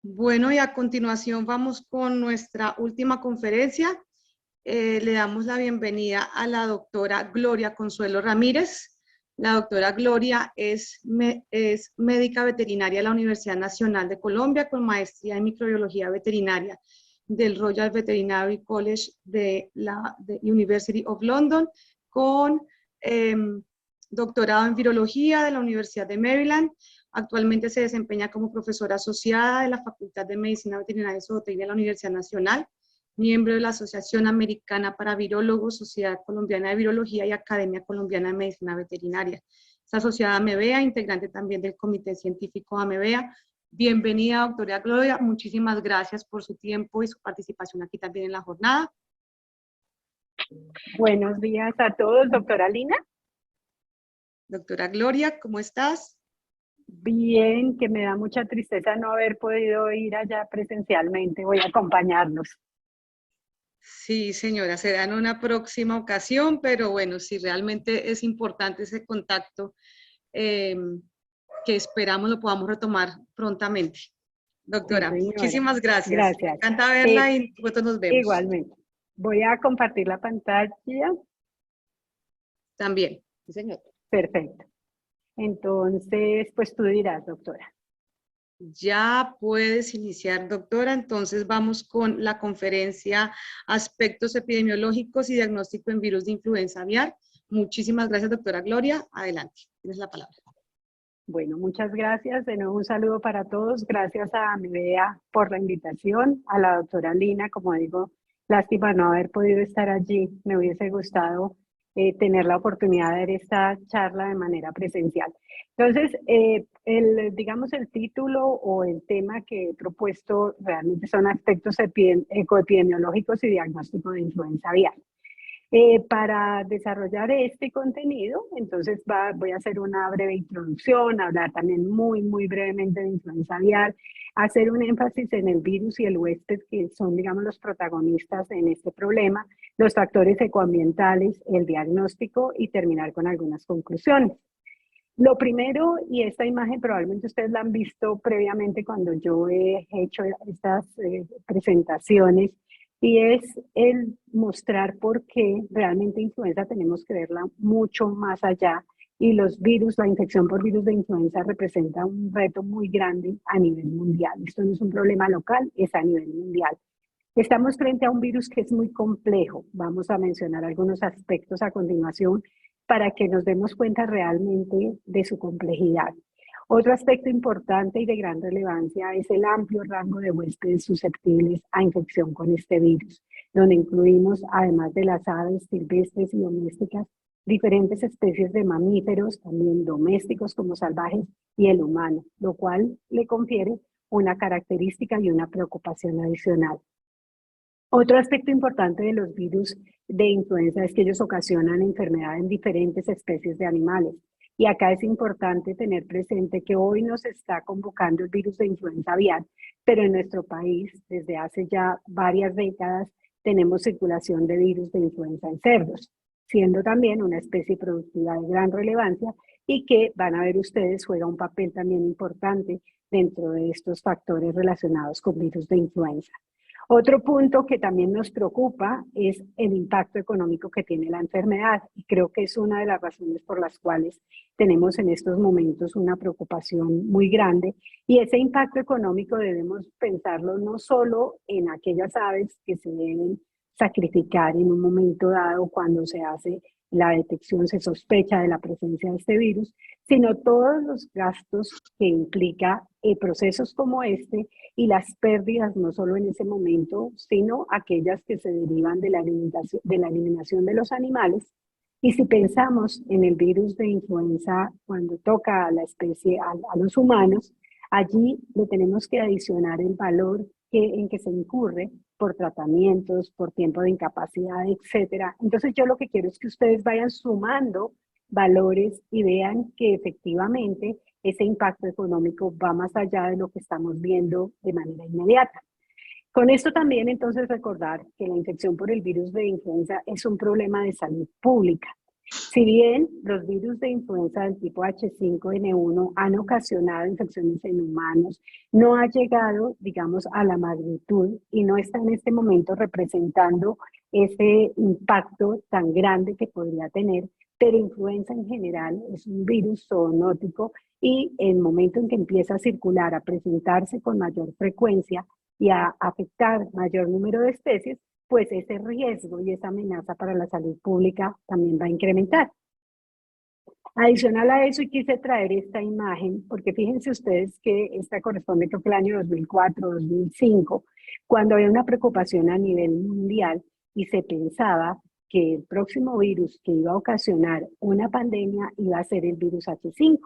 Bueno, y a continuación vamos con nuestra última conferencia. Le damos la bienvenida a la doctora Gloria Consuelo Ramírez. La doctora Gloria es médica veterinaria de la Universidad Nacional de Colombia con maestría en microbiología veterinaria del Royal Veterinary College de la University of London, con doctorado en virología de la Universidad de Maryland. Actualmente se desempeña como profesora asociada de la Facultad de Medicina Veterinaria y Zootecnia de la Universidad Nacional, miembro de la Asociación Americana para Virólogos, Sociedad Colombiana de Virología y Academia Colombiana de Medicina Veterinaria. Está asociada a AMEVEA, integrante también del Comité Científico AMEVEA. Bienvenida, doctora Gloria. Muchísimas gracias por su tiempo y su participación aquí también en la jornada. Buenos días a todos, doctora Lina. Doctora Gloria, ¿cómo estás? Bien, que me da mucha tristeza no haber podido ir allá presencialmente. Voy a acompañarlos. Sí, señora, será en una próxima ocasión, pero bueno, sí, realmente es importante ese contacto que esperamos lo podamos retomar prontamente. Doctora, Sí, señora. muchísimas gracias. Gracias. Me encanta verla y nosotros nos vemos. Igualmente. Voy a compartir la pantalla. También, sí, señor. Perfecto. Entonces, pues tú dirás, doctora. Ya puedes iniciar, doctora. Entonces vamos con la conferencia Aspectos epidemiológicos y diagnóstico en virus de influenza aviar. Muchísimas gracias, doctora Gloria. Adelante, tienes la palabra. Bueno, muchas gracias. De nuevo un saludo para todos. Gracias a AMEVEA por la invitación, a la doctora Lina, como digo, lástima no haber podido estar allí. Me hubiese gustado tener la oportunidad de ver esta charla de manera presencial. Entonces, digamos, el título o el tema que he propuesto realmente son aspectos ecoepidemiológicos y diagnóstico de influenza aviar. Para desarrollar este contenido, entonces voy a hacer una breve introducción, hablar también muy brevemente de influenza aviar, hacer un énfasis en el virus y el huésped, que son, digamos, los protagonistas en este problema, los factores ecoambientales, el diagnóstico y terminar con algunas conclusiones. Lo primero, y esta imagen probablemente ustedes la han visto previamente cuando yo he hecho estas presentaciones, y es el mostrar por qué realmente influenza tenemos que verla mucho más allá, y los virus, la infección por virus de influenza representa un reto muy grande a nivel mundial. Esto no es un problema local, es a nivel mundial. Estamos frente a un virus que es muy complejo. Vamos a mencionar algunos aspectos a continuación para que nos demos cuenta realmente de su complejidad. Otro aspecto importante y de gran relevancia es el amplio rango de huéspedes susceptibles a infección con este virus, donde incluimos, además de las aves silvestres y domésticas, diferentes especies de mamíferos, también domésticos como salvajes, y el humano, lo cual le confiere una característica y una preocupación adicional. Otro aspecto importante de los virus de influenza es que ellos ocasionan enfermedad en diferentes especies de animales. Y acá es importante tener presente que hoy nos está convocando el virus de influenza aviar, pero en nuestro país, desde hace ya varias décadas, tenemos circulación de virus de influenza en cerdos, siendo también una especie productiva de gran relevancia y que, van a ver ustedes, juega un papel también importante dentro de estos factores relacionados con virus de influenza. Otro punto que también nos preocupa es el impacto económico que tiene la enfermedad, y creo que es una de las razones por las cuales tenemos en estos momentos una preocupación muy grande, y ese impacto económico debemos pensarlo no solo en aquellas aves que se deben sacrificar en un momento dado cuando se hace la detección, se sospecha de la presencia de este virus, sino todos los gastos que implica procesos como este y las pérdidas no solo en ese momento, sino aquellas que se derivan de la eliminación de los animales. Y si pensamos en el virus de influenza cuando toca a la especie, a los humanos, allí le tenemos que adicionar el valor en que se incurre por tratamientos, por tiempo de incapacidad, etcétera. Entonces yo lo que quiero es que ustedes vayan sumando valores y vean que efectivamente ese impacto económico va más allá de lo que estamos viendo de manera inmediata. Con esto también entonces recordar que la infección por el virus de influenza es un problema de salud pública. Si bien los virus de influenza del tipo H5N1 han ocasionado infecciones en humanos, no ha llegado, digamos, a la magnitud y no está en este momento representando ese impacto tan grande que podría tener, pero influenza en general es un virus zoonótico y en el momento en que empieza a circular, a presentarse con mayor frecuencia y a afectar mayor número de especies, pues ese riesgo y esa amenaza para la salud pública también va a incrementar. Adicional a eso, y quise traer esta imagen, porque fíjense ustedes que esta corresponde creo que al año 2004, 2005, cuando había una preocupación a nivel mundial y se pensaba que el próximo virus que iba a ocasionar una pandemia iba a ser el virus H5.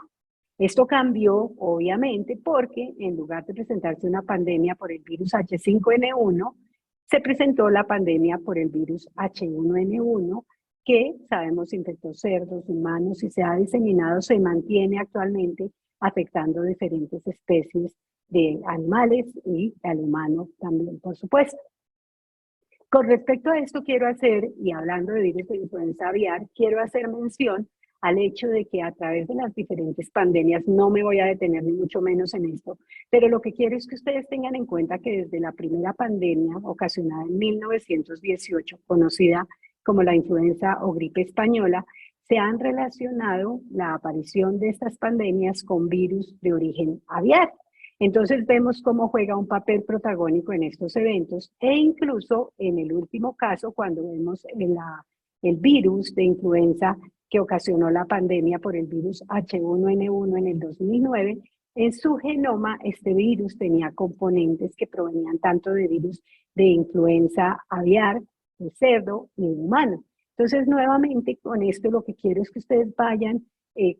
Esto cambió, obviamente, porque en lugar de presentarse una pandemia por el virus H5N1, se presentó la pandemia por el virus H1N1, que sabemos infectó cerdos, humanos y se ha diseminado, se mantiene actualmente afectando diferentes especies de animales y al humano también, por supuesto. Con respecto a esto quiero hacer, y hablando de virus de influenza aviar, quiero hacer mención al hecho de que a través de las diferentes pandemias, no me voy a detener ni mucho menos en esto, pero lo que quiero es que ustedes tengan en cuenta que desde la primera pandemia ocasionada en 1918, conocida como la influenza o gripe española, se han relacionado la aparición de estas pandemias con virus de origen aviar. Entonces vemos cómo juega un papel protagónico en estos eventos e incluso en el último caso, cuando vemos el virus de influenza que ocasionó la pandemia por el virus H1N1 en el 2009, en su genoma este virus tenía componentes que provenían tanto de virus de influenza aviar, de cerdo y de humano. Entonces, nuevamente, con esto lo que quiero es que ustedes vayan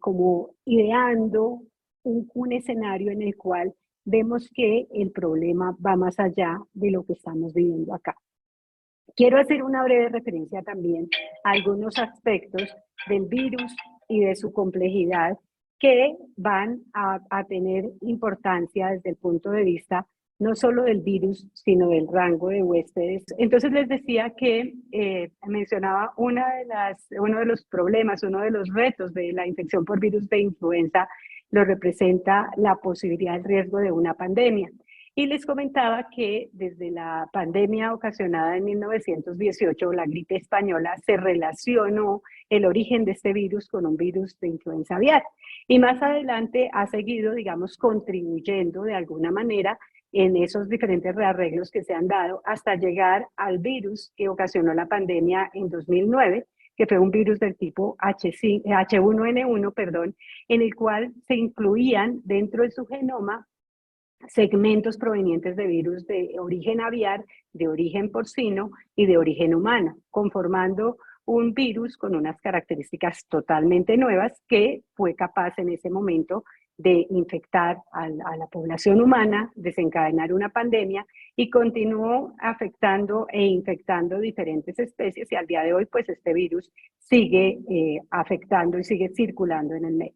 como ideando un escenario en el cual vemos que el problema va más allá de lo que estamos viviendo acá. Quiero hacer una breve referencia también a algunos aspectos del virus y de su complejidad que van a tener importancia desde el punto de vista no solo del virus, sino del rango de huéspedes. Entonces les decía que mencionaba uno de los problemas, uno de los retos de la infección por virus de influenza, lo representa la posibilidad, el riesgo de una pandemia. Y les comentaba que desde la pandemia ocasionada en 1918, la gripe española, se relacionó el origen de este virus con un virus de influenza aviar. Y más adelante ha seguido, digamos, contribuyendo de alguna manera en esos diferentes rearreglos que se han dado hasta llegar al virus que ocasionó la pandemia en 2009, que fue un virus del tipo H1N1, perdón, en el cual se incluían dentro de su genoma segmentos provenientes de virus de origen aviar, de origen porcino y de origen humano, conformando un virus con unas características totalmente nuevas que fue capaz en ese momento de infectar a la población humana, desencadenar una pandemia y continuó afectando e infectando diferentes especies y al día de hoy pues este virus sigue afectando y sigue circulando en el medio.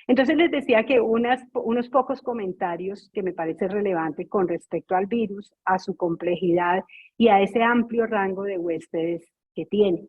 Entonces les decía que unos pocos comentarios que me parece relevante con respecto al virus, a su complejidad y a ese amplio rango de huéspedes que tiene.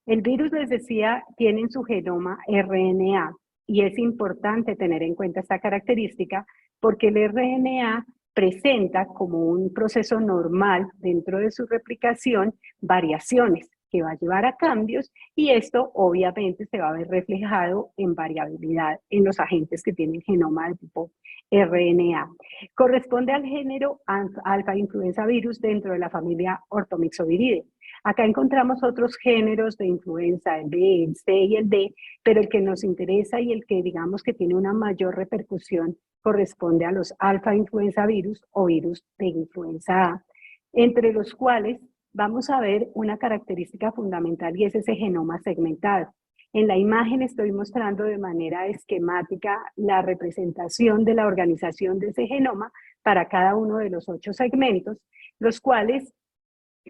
El virus, les decía, tiene en su genoma RNA y es importante tener en cuenta esta característica porque el RNA presenta como un proceso normal dentro de su replicación variaciones que va a llevar a cambios y esto obviamente se va a ver reflejado en variabilidad en los agentes que tienen genoma de tipo RNA. Corresponde al género alfa influenza virus dentro de la familia Orthomyxoviridae. Acá encontramos otros géneros de influenza, el B, el C y el D, pero el que nos interesa y el que digamos que tiene una mayor repercusión corresponde a los alfa influenza virus o virus de influenza A, entre los cuales vamos a ver una característica fundamental y es ese genoma segmentado. En la imagen estoy mostrando de manera esquemática la representación de la organización de ese genoma para cada uno de los 8 segmentos, los cuales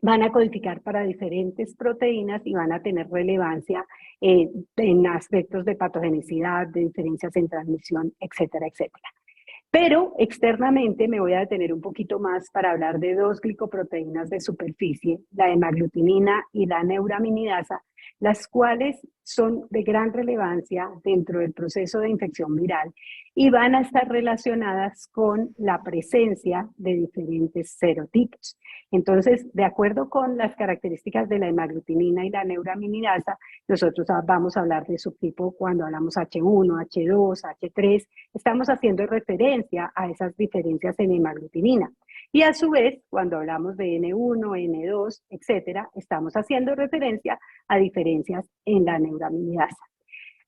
van a codificar para diferentes proteínas y van a tener relevancia en aspectos de patogenicidad, de diferencias en transmisión, etcétera, etcétera. Pero externamente me voy a detener un poquito más para hablar de dos glicoproteínas de superficie, la hemaglutinina y la neuraminidasa, las cuales son de gran relevancia dentro del proceso de infección viral y van a estar relacionadas con la presencia de diferentes serotipos. Entonces, de acuerdo con las características de la hemaglutinina y la neuraminidasa, nosotros vamos a hablar de subtipo cuando hablamos H1, H2, H3. Estamos haciendo referencia a esas diferencias en hemaglutinina. Y a su vez, cuando hablamos de N1, N2, etcétera, estamos haciendo referencia a diferencias en la neuraminidasa.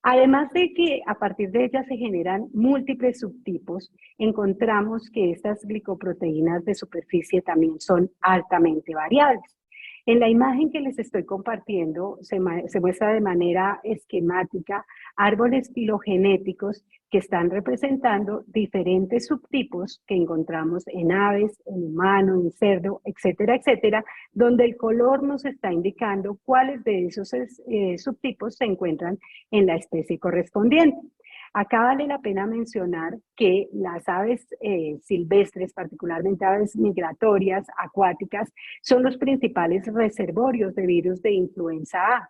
Además de que a partir de ellas se generan múltiples subtipos, encontramos que estas glicoproteínas de superficie también son altamente variables. En la imagen que les estoy compartiendo se muestra de manera esquemática árboles filogenéticos que están representando diferentes subtipos que encontramos en aves, en humano, en cerdo, etcétera, etcétera, donde el color nos está indicando cuáles de esos subtipos se encuentran en la especie correspondiente. Acá vale la pena mencionar que las aves silvestres, particularmente aves migratorias, acuáticas, son los principales reservorios de virus de influenza A.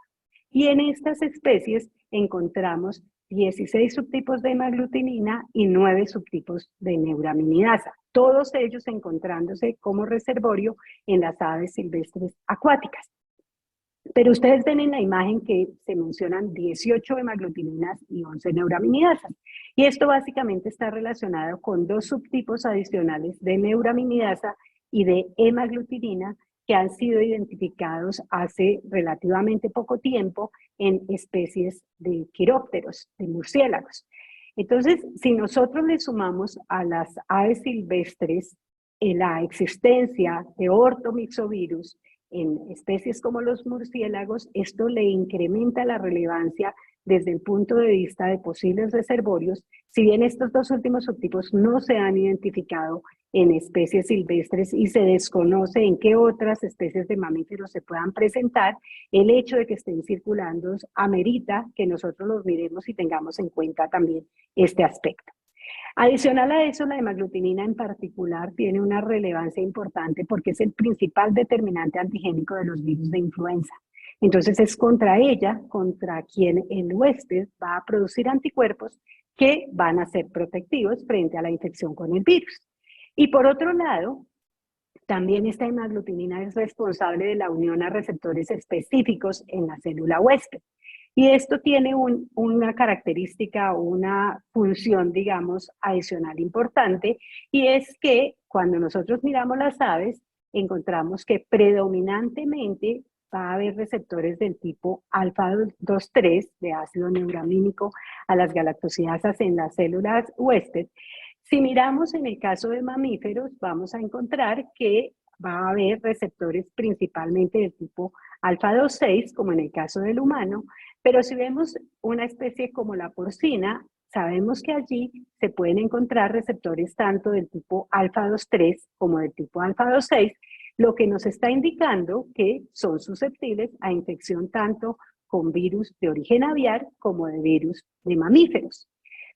Y en estas especies encontramos 16 subtipos de hemaglutinina y 9 subtipos de neuraminidasa, todos ellos encontrándose como reservorio en las aves silvestres acuáticas. Pero ustedes ven en la imagen que se mencionan 18 hemaglutininas y 11 neuraminidasas. Y esto básicamente está relacionado con dos subtipos adicionales de neuraminidasa y de hemaglutinina que han sido identificados hace relativamente poco tiempo en especies de quirópteros, de murciélagos. Entonces, si nosotros le sumamos a las aves silvestres la existencia de ortomixovirus en especies como los murciélagos, esto le incrementa la relevancia desde el punto de vista de posibles reservorios, si bien estos dos últimos subtipos no se han identificado en especies silvestres y se desconoce en qué otras especies de mamíferos se puedan presentar, el hecho de que estén circulando amerita que nosotros los miremos y tengamos en cuenta también este aspecto. Adicional a eso, la hemaglutinina en particular tiene una relevancia importante porque es el principal determinante antigénico de los virus de influenza. Entonces es contra ella, contra quien el huésped va a producir anticuerpos que van a ser protectivos frente a la infección con el virus. Y por otro lado, también esta hemaglutinina es responsable de la unión a receptores específicos en la célula huésped. Y esto tiene una característica, una función, digamos, adicional importante, y es que cuando nosotros miramos las aves, encontramos que predominantemente va a haber receptores del tipo alfa 2,3 de ácido neuramínico a las galactosidasas en las células huésped. Si miramos en el caso de mamíferos, vamos a encontrar que va a haber receptores principalmente del tipo alfa 2,6, como en el caso del humano, pero si vemos una especie como la porcina, sabemos que allí se pueden encontrar receptores tanto del tipo alfa 2,3 como del tipo alfa 2,6, lo que nos está indicando que son susceptibles a infección tanto con virus de origen aviar como de virus de mamíferos.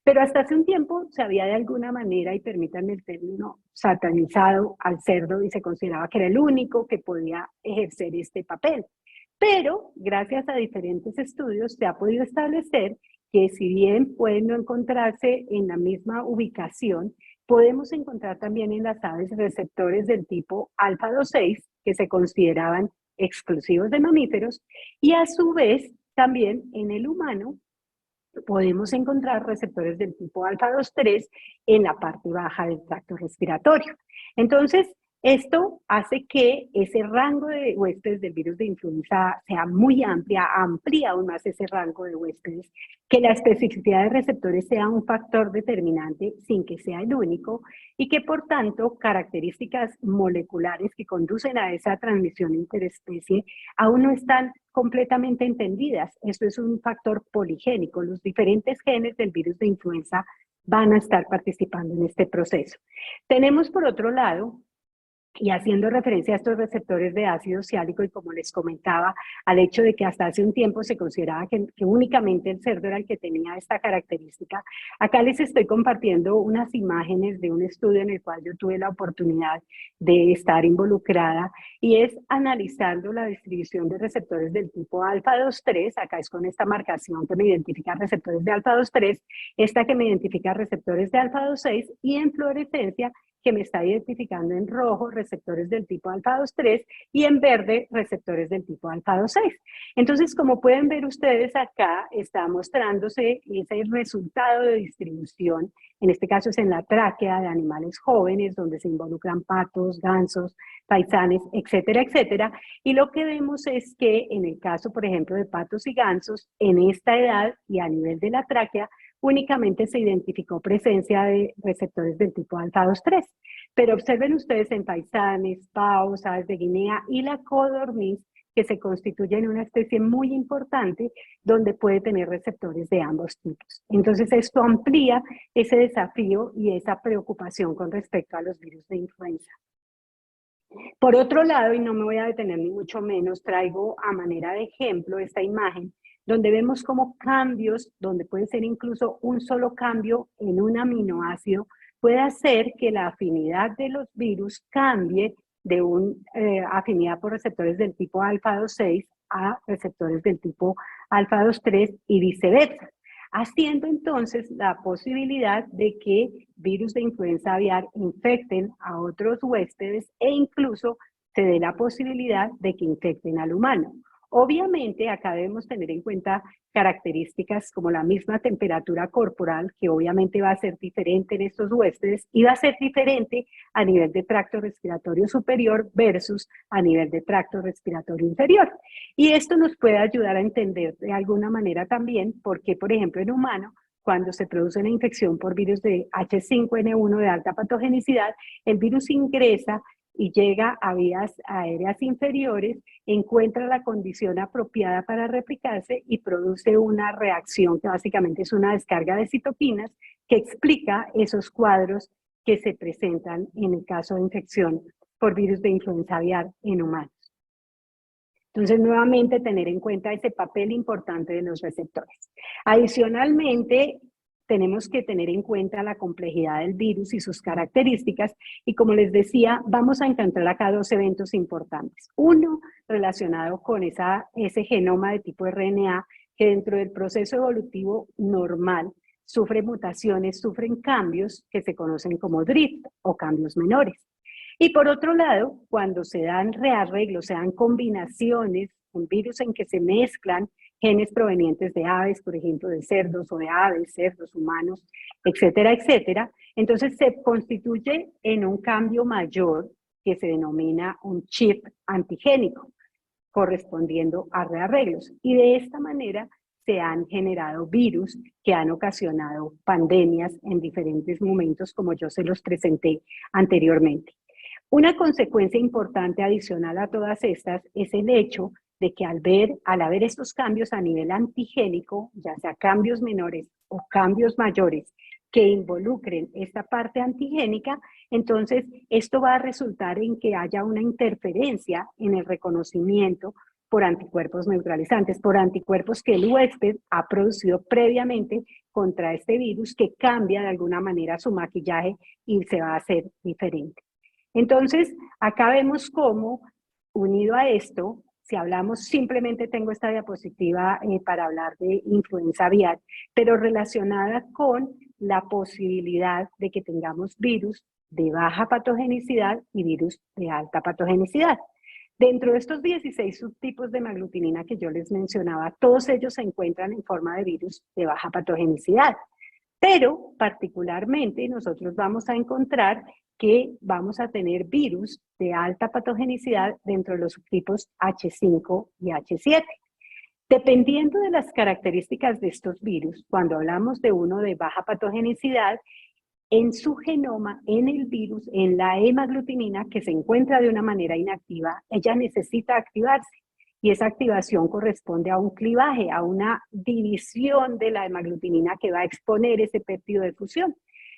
Pero hasta hace un tiempo se había de alguna manera, y permítanme el término, satanizado al cerdo y se consideraba que era el único que podía ejercer este papel. Pero gracias a diferentes estudios se ha podido establecer que si bien pueden no encontrarse en la misma ubicación, podemos encontrar también en las aves receptores del tipo alfa 2,6 que se consideraban exclusivos de mamíferos y a su vez también en el humano podemos encontrar receptores del tipo alfa 2,3 en la parte baja del tracto respiratorio. Entonces, esto hace que ese rango de huéspedes del virus de influenza sea muy amplia, amplía aún más ese rango de huéspedes, que la especificidad de receptores sea un factor determinante sin que sea el único y que por tanto características moleculares que conducen a esa transmisión interespecie aún no están completamente entendidas. Esto es un factor poligénico. Los diferentes genes del virus de influenza van a estar participando en este proceso. Tenemos por otro lado Y haciendo referencia a estos receptores de ácido siálico, y como les comentaba, al hecho de que hasta hace un tiempo se consideraba que únicamente el cerdo era el que tenía esta característica, acá les estoy compartiendo unas imágenes de un estudio en el cual yo tuve la oportunidad de estar involucrada, y es analizando la distribución de receptores del tipo alfa 2,3, acá es con esta marcación que me identifica receptores de alfa 2,3, esta que me identifica receptores de alfa 2,6, y en fluorescencia que me está identificando en rojo receptores del tipo alfa 2,3 y en verde receptores del tipo alfa 2,6. Entonces, como pueden ver ustedes acá, está mostrándose ese resultado de distribución. En este caso es en la tráquea de animales jóvenes, donde se involucran patos, gansos, faisanes, etcétera, etcétera. Y lo que vemos es que en el caso, por ejemplo, de patos y gansos, en esta edad y a nivel de la tráquea, únicamente se identificó presencia de receptores del tipo alfa 2,3. Pero observen ustedes en faisanes, paus, aves de Guinea y la codorniz, que se constituyen una especie muy importante donde puede tener receptores de ambos tipos. Entonces esto amplía ese desafío y esa preocupación con respecto a los virus de influenza. Por otro lado, y no me voy a detener ni mucho menos, traigo a manera de ejemplo esta imagen donde vemos como cambios, donde puede ser incluso un solo cambio en un aminoácido, puede hacer que la afinidad de los virus cambie de una afinidad por receptores del tipo alfa 2,6 a receptores del tipo alfa 2,3 y viceversa, haciendo entonces la posibilidad de que virus de influenza aviar infecten a otros huéspedes e incluso se dé la posibilidad de que infecten al humano. Obviamente, acá debemos tener en cuenta características como la misma temperatura corporal, que obviamente va a ser diferente en estos huéspedes y va a ser diferente a nivel de tracto respiratorio superior versus a nivel de tracto respiratorio inferior. Y esto nos puede ayudar a entender de alguna manera también por qué, por ejemplo, en humano, cuando se produce una infección por virus de H5N1 de alta patogenicidad, el virus ingresa y llega a vías aéreas inferiores, encuentra la condición apropiada para replicarse y produce una reacción que básicamente es una descarga de citoquinas que explica esos cuadros que se presentan en el caso de infección por virus de influenza aviar en humanos. Entonces, nuevamente, tener en cuenta ese papel importante de los receptores. Adicionalmente, tenemos que tener en cuenta la complejidad del virus y sus características, y como les decía, vamos a encontrar acá dos eventos importantes. Uno, relacionado con ese genoma de tipo RNA, que dentro del proceso evolutivo normal sufre mutaciones, sufren cambios que se conocen como drift o cambios menores. Y por otro lado, cuando se dan rearreglos, se dan combinaciones con virus en que se mezclan genes provenientes de aves, por ejemplo, de cerdos o de aves, cerdos, humanos, etcétera, etcétera, entonces se constituye en un cambio mayor que se denomina un chip antigénico, correspondiendo a rearreglos. Y de esta manera se han generado virus que han ocasionado pandemias en diferentes momentos, como yo se los presenté anteriormente. Una consecuencia importante adicional a todas estas es el hecho de que al haber estos cambios a nivel antigénico, ya sea cambios menores o cambios mayores que involucren esta parte antigénica, entonces esto va a resultar en que haya una interferencia en el reconocimiento por anticuerpos neutralizantes, por anticuerpos que el huésped ha producido previamente contra este virus, que cambia de alguna manera su maquillaje y se va a hacer diferente. Entonces, acá vemos cómo, unido a esto, si hablamos, simplemente tengo esta diapositiva para hablar de influenza aviar, pero relacionada con la posibilidad de que tengamos virus de baja patogenicidad y virus de alta patogenicidad. Dentro de estos 16 subtipos de hemaglutinina que yo les mencionaba, todos ellos se encuentran en forma de virus de baja patogenicidad. Pero particularmente nosotros vamos a encontrar que vamos a tener virus de alta patogenicidad dentro de los subtipos H5 y H7. Dependiendo de las características de estos virus, cuando hablamos de uno de baja patogenicidad, en su genoma, en el virus, en la hemaglutinina que se encuentra de una manera inactiva, ella necesita activarse. Y esa activación corresponde a un clivaje, a una división de la hemaglutinina que va a exponer ese péptido de fusión.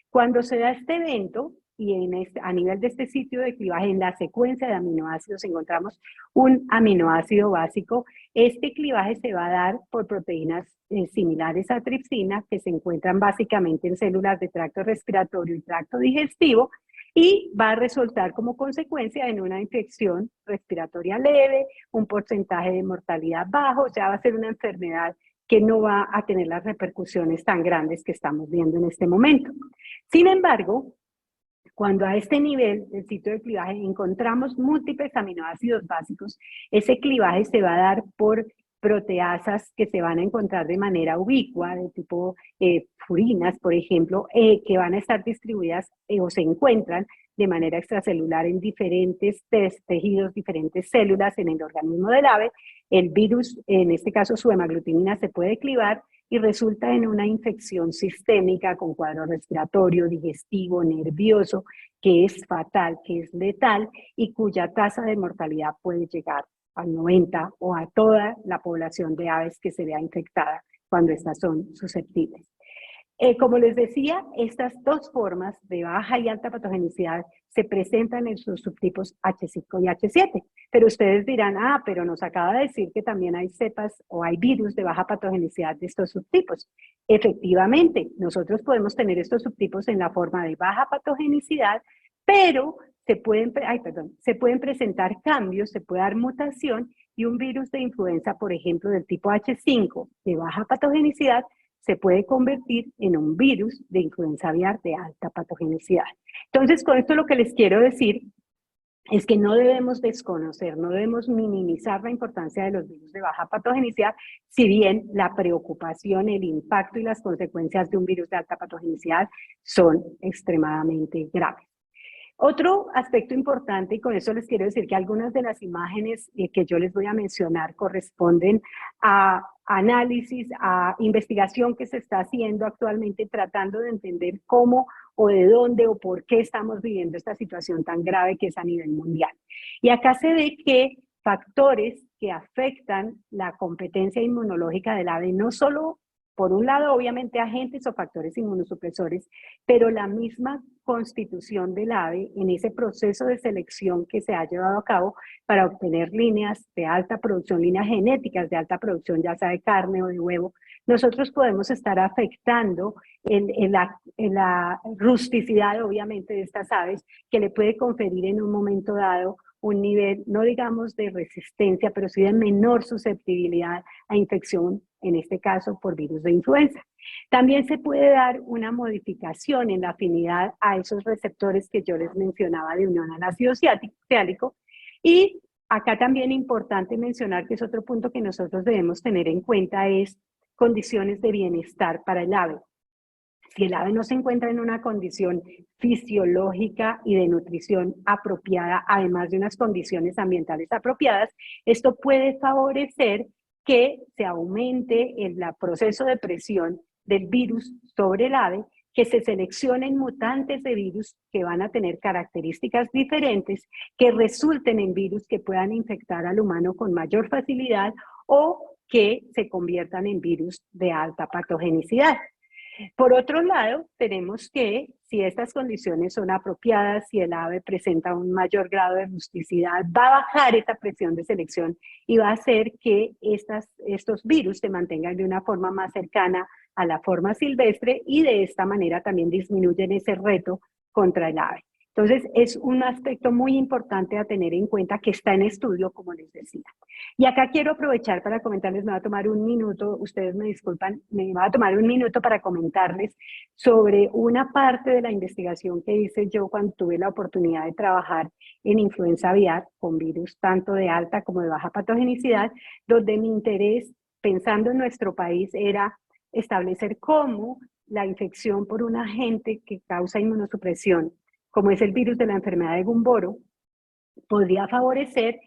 Cuando se da este evento y a nivel de este sitio de clivaje, en la secuencia de aminoácidos, encontramos un aminoácido básico. Este clivaje se va a dar por proteínas similares a tripsina, que se encuentran básicamente en células de tracto respiratorio y tracto digestivo, y va a resultar como consecuencia en una infección respiratoria leve, un porcentaje de mortalidad bajo, o sea, va a ser una enfermedad que no va a tener las repercusiones tan grandes que estamos viendo en este momento. Sin embargo, cuando a este nivel del sitio de clivaje encontramos múltiples aminoácidos básicos, ese clivaje se va a dar por proteasas que se van a encontrar de manera ubicua, de tipo furinas, por ejemplo, que van a estar distribuidas o se encuentran de manera extracelular en diferentes tejidos, diferentes células en el organismo del ave. El virus, en este caso su hemaglutinina, se puede clivar y resulta en una infección sistémica con cuadro respiratorio, digestivo, nervioso, que es fatal, que es letal y cuya tasa de mortalidad puede llegar al 90 o a toda la población de aves que se vea infectada cuando estas son susceptibles. Como les decía, estas dos formas de baja y alta patogenicidad se presentan en sus subtipos H5 y H7. Pero ustedes dirán, pero nos acaba de decir que también hay cepas o hay virus de baja patogenicidad de estos subtipos. Efectivamente, nosotros podemos tener estos subtipos en la forma de baja patogenicidad, pero se pueden presentar cambios, se puede dar mutación y un virus de influenza, por ejemplo, del tipo H5 de baja patogenicidad, se puede convertir en un virus de influenza aviar de alta patogenicidad. Entonces, con esto lo que les quiero decir es que no debemos desconocer, no debemos minimizar la importancia de los virus de baja patogenicidad, si bien la preocupación, el impacto y las consecuencias de un virus de alta patogenicidad son extremadamente graves. Otro aspecto importante, y con eso les quiero decir que algunas de las imágenes que yo les voy a mencionar corresponden a análisis, a investigación que se está haciendo actualmente tratando de entender cómo o de dónde o por qué estamos viviendo esta situación tan grave que es a nivel mundial. Y acá se ve que factores que afectan la competencia inmunológica del ave, no solo por un lado, obviamente, agentes o factores inmunosupresores, pero la misma constitución del ave en ese proceso de selección que se ha llevado a cabo para obtener líneas de alta producción, líneas genéticas de alta producción, ya sea de carne o de huevo, nosotros podemos estar afectando en la rusticidad, obviamente, de estas aves, que le puede conferir en un momento dado un nivel, no digamos de resistencia, pero sí de menor susceptibilidad a infección, en este caso por virus de influenza. También se puede dar una modificación en la afinidad a esos receptores que yo les mencionaba de unión al ácido ciálico. Y acá también importante mencionar, que es otro punto que nosotros debemos tener en cuenta, es condiciones de bienestar para el ave. Si el ave no se encuentra en una condición fisiológica y de nutrición apropiada, además de unas condiciones ambientales apropiadas, esto puede favorecer que se aumente el proceso de presión del virus sobre el ave, que se seleccionen mutantes de virus que van a tener características diferentes, que resulten en virus que puedan infectar al humano con mayor facilidad o que se conviertan en virus de alta patogenicidad. Por otro lado, tenemos que, si estas condiciones son apropiadas, si el ave presenta un mayor grado de rusticidad, va a bajar esa presión de selección y va a hacer que estos virus se mantengan de una forma más cercana a la forma silvestre y de esta manera también disminuyen ese reto contra el ave. Entonces, es un aspecto muy importante a tener en cuenta que está en estudio, como les decía. Y acá quiero aprovechar para comentarles, me va a tomar un minuto, ustedes me disculpan, me va a tomar un minuto para comentarles sobre una parte de la investigación que hice yo cuando tuve la oportunidad de trabajar en influenza aviar con virus tanto de alta como de baja patogenicidad, donde mi interés, pensando en nuestro país, era establecer cómo la infección por un agente que causa inmunosupresión, como es el virus de la enfermedad de Gumboro, podría favorecer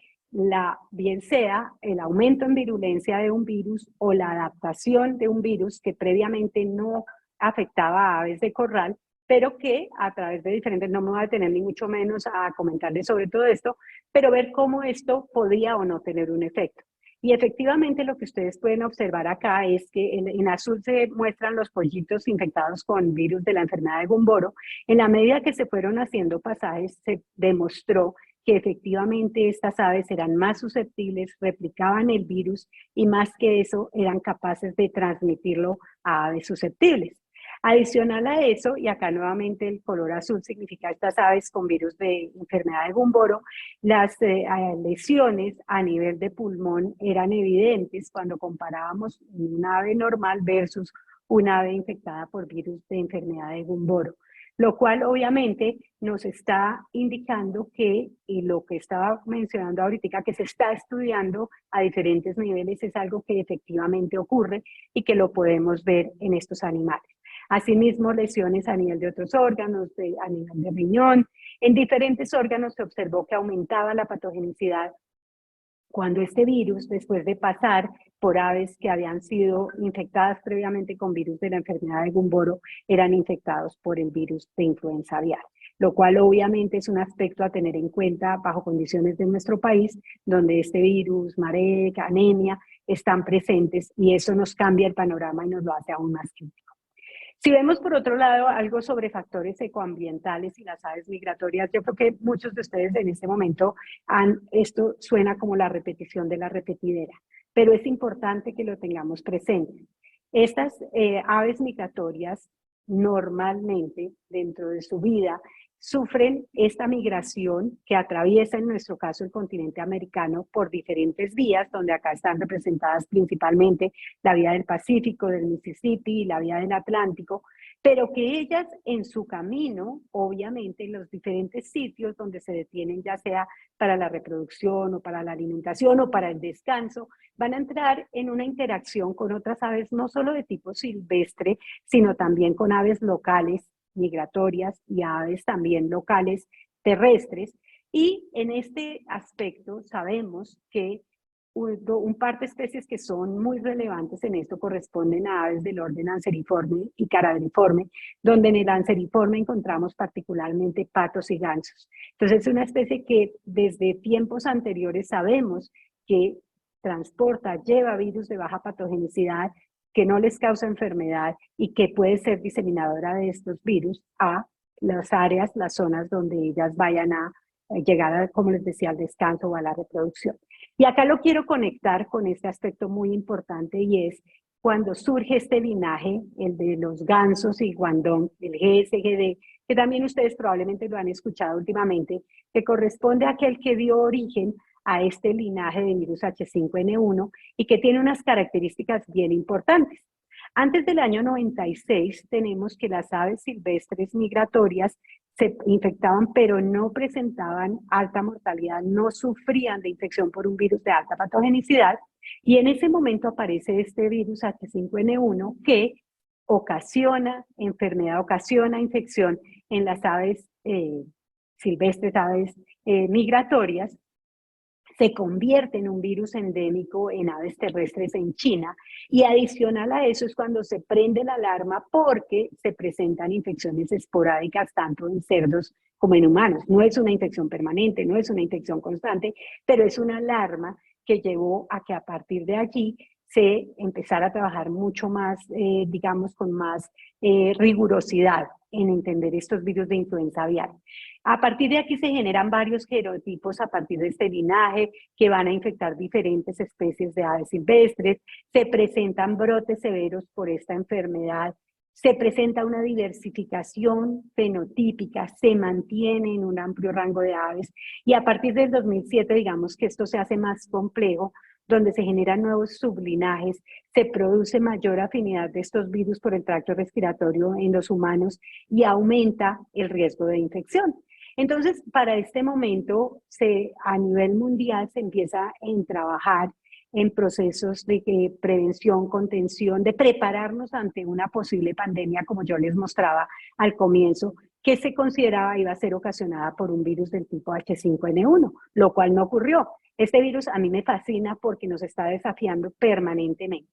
bien sea el aumento en virulencia de un virus o la adaptación de un virus que previamente no afectaba a aves de corral, pero que a través de diferentes, no me voy a detener ni mucho menos a comentarles sobre todo esto, pero ver cómo esto podía o no tener un efecto. Y efectivamente lo que ustedes pueden observar acá es que en azul se muestran los pollitos infectados con virus de la enfermedad de Gumboro. En la medida que se fueron haciendo pasajes, se demostró que efectivamente estas aves eran más susceptibles, replicaban el virus y más que eso eran capaces de transmitirlo a aves susceptibles. Adicional a eso, y acá nuevamente el color azul significa estas aves con virus de enfermedad de Gumboro, las lesiones a nivel de pulmón eran evidentes cuando comparábamos un ave normal versus una ave infectada por virus de enfermedad de Gumboro, lo cual obviamente nos está indicando que, y lo que estaba mencionando ahorita, que se está estudiando a diferentes niveles, es algo que efectivamente ocurre y que lo podemos ver en estos animales. Asimismo, lesiones a nivel de otros órganos, a nivel de riñón. En diferentes órganos se observó que aumentaba la patogenicidad cuando este virus, después de pasar por aves que habían sido infectadas previamente con virus de la enfermedad de Gumboro, eran infectados por el virus de influenza aviar, lo cual obviamente es un aspecto a tener en cuenta bajo condiciones de nuestro país, donde este virus, marek, anemia, están presentes y eso nos cambia el panorama y nos lo hace aún más crítico. Si vemos por otro lado algo sobre factores ecoambientales y las aves migratorias, yo creo que muchos de ustedes en este momento esto suena como la repetición de la repetidera, pero es importante que lo tengamos presente. Estas aves migratorias normalmente dentro de su vida sufren esta migración que atraviesa en nuestro caso el continente americano por diferentes vías, donde acá están representadas principalmente la vía del Pacífico, del Mississippi y la vía del Atlántico, pero que ellas en su camino, obviamente en los diferentes sitios donde se detienen, ya sea para la reproducción o para la alimentación o para el descanso, van a entrar en una interacción con otras aves, no solo de tipo silvestre, sino también con aves locales, migratorias y aves también locales terrestres. Y en este aspecto sabemos que un par de especies que son muy relevantes en esto corresponden a aves del orden Anseriforme y Caradriforme, donde en el Anseriforme encontramos particularmente patos y gansos. Entonces es una especie que desde tiempos anteriores sabemos que transporta, lleva virus de baja patogenicidad, que no les causa enfermedad y que puede ser diseminadora de estos virus a las áreas, las zonas donde ellas vayan a llegar, como les decía, al descanso o a la reproducción. Y acá lo quiero conectar con este aspecto muy importante y es cuando surge este linaje, el de los gansos y guandón, el GSGD, que también ustedes probablemente lo han escuchado últimamente, que corresponde a aquel que dio origen a este linaje de virus H5N1 y que tiene unas características bien importantes. Antes del año 96 tenemos que las aves silvestres migratorias se infectaban pero no presentaban alta mortalidad, no sufrían de infección por un virus de alta patogenicidad y en ese momento aparece este virus H5N1 que ocasiona enfermedad, ocasiona infección en las aves silvestres, aves migratorias, se convierte en un virus endémico en aves terrestres en China y adicional a eso es cuando se prende la alarma porque se presentan infecciones esporádicas tanto en cerdos como en humanos. No es una infección permanente, no es una infección constante, pero es una alarma que llevó a que a partir de allí se empezara a trabajar mucho más, digamos, con más rigurosidad en entender estos virus de influenza aviar. A partir de aquí se generan varios genotipos a partir de este linaje que van a infectar diferentes especies de aves silvestres, se presentan brotes severos por esta enfermedad, se presenta una diversificación fenotípica, se mantiene en un amplio rango de aves y a partir del 2007 digamos que esto se hace más complejo, donde se generan nuevos sublinajes, se produce mayor afinidad de estos virus por el tracto respiratorio en los humanos y aumenta el riesgo de infección. Entonces, para este momento, a nivel mundial se empieza a trabajar en procesos de prevención, contención, de prepararnos ante una posible pandemia, como yo les mostraba al comienzo, que se consideraba iba a ser ocasionada por un virus del tipo H5N1, lo cual no ocurrió. Este virus a mí me fascina porque nos está desafiando permanentemente.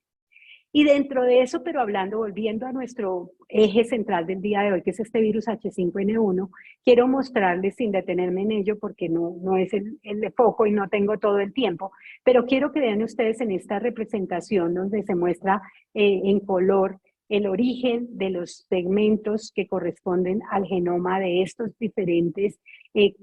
Y dentro de eso, pero hablando, volviendo a nuestro eje central del día de hoy, que es este virus H5N1, quiero mostrarles, sin detenerme en ello, porque no es el de foco y no tengo todo el tiempo, pero quiero que vean ustedes en esta representación donde se muestra en color el origen de los segmentos que corresponden al genoma de estos diferentes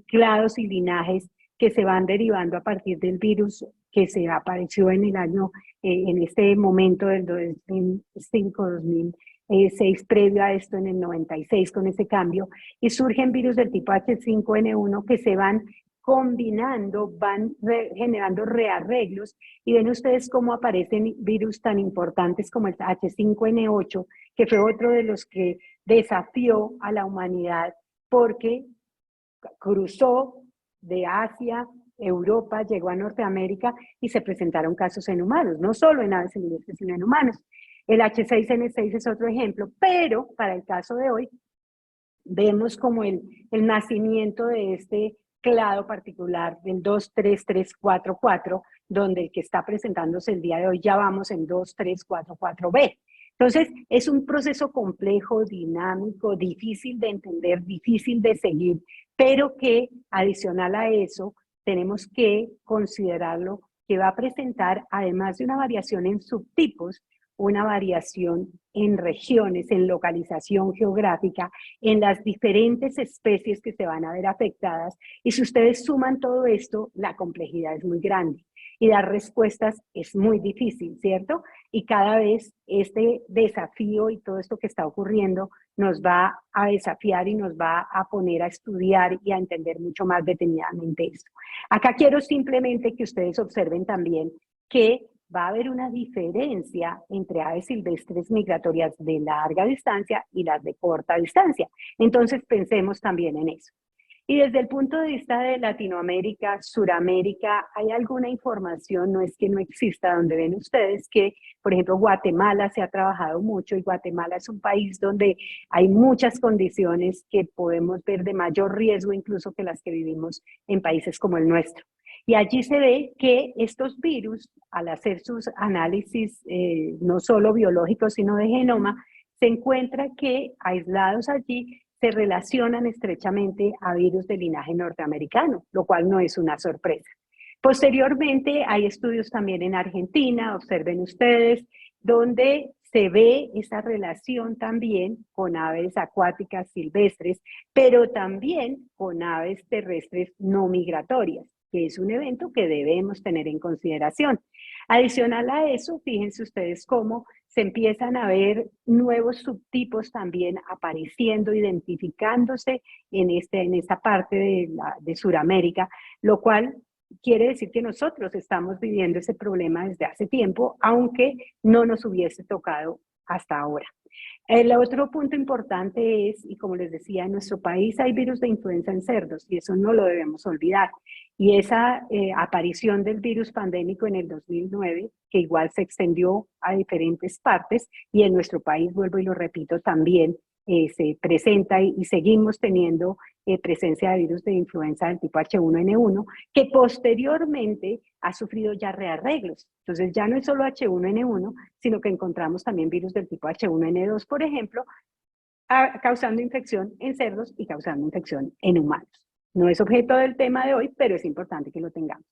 clados y linajes que se van derivando a partir del virus que se apareció en el año, en este momento del 2005, 2006, previo a esto en el 96 con ese cambio, y surgen virus del tipo H5N1 que se van combinando, van generando rearreglos, y ven ustedes cómo aparecen virus tan importantes como el H5N8, que fue otro de los que desafió a la humanidad porque cruzó de Asia, Europa, llegó a Norteamérica y se presentaron casos en humanos, no solo en aves silvestres, sino en humanos. El H6N6 es otro ejemplo, pero para el caso de hoy, vemos como el nacimiento de este clado particular del 23344, donde el que está presentándose el día de hoy ya vamos en 2344B. Entonces, es un proceso complejo, dinámico, difícil de entender, difícil de seguir, pero que adicional a eso, tenemos que considerarlo que va a presentar, además de una variación en subtipos, una variación en regiones, en localización geográfica, en las diferentes especies que se van a ver afectadas. Y si ustedes suman todo esto, la complejidad es muy grande y dar respuestas es muy difícil, ¿cierto? Y cada vez este desafío y todo esto que está ocurriendo nos va a desafiar y nos va a poner a estudiar y a entender mucho más detenidamente esto. Acá quiero simplemente que ustedes observen también que va a haber una diferencia entre aves silvestres migratorias de larga distancia y las de corta distancia. Entonces pensemos también en eso. Y desde el punto de vista de Latinoamérica, Suramérica, ¿hay alguna información? No es que no exista, donde ven ustedes que, por ejemplo, Guatemala se ha trabajado mucho, y Guatemala es un país donde hay muchas condiciones que podemos ver de mayor riesgo incluso que las que vivimos en países como el nuestro. Y allí se ve que estos virus, al hacer sus análisis no solo biológicos, sino de genoma, se encuentra que aislados allí se relacionan estrechamente a virus de linaje norteamericano, lo cual no es una sorpresa. Posteriormente hay estudios también en Argentina, observen ustedes, donde se ve esa relación también con aves acuáticas silvestres, pero también con aves terrestres no migratorias, que es un evento que debemos tener en consideración. Adicional a eso, fíjense ustedes cómo se empiezan a ver nuevos subtipos también apareciendo, identificándose en esta parte de Sudamérica, lo cual quiere decir que nosotros estamos viviendo ese problema desde hace tiempo, aunque no nos hubiese tocado hasta ahora. El otro punto importante es, y como les decía, en nuestro país hay virus de influenza en cerdos, y eso no lo debemos olvidar. Y esa aparición del virus pandémico en el 2009, que igual se extendió a diferentes partes, y en nuestro país, vuelvo y lo repito, también se presenta y seguimos teniendo presencia de virus de influenza del tipo H1N1, que posteriormente ha sufrido ya rearreglos. Entonces ya no es solo H1N1, sino que encontramos también virus del tipo H1N2, por ejemplo, causando infección en cerdos y causando infección en humanos. No es objeto del tema de hoy, pero es importante que lo tengamos.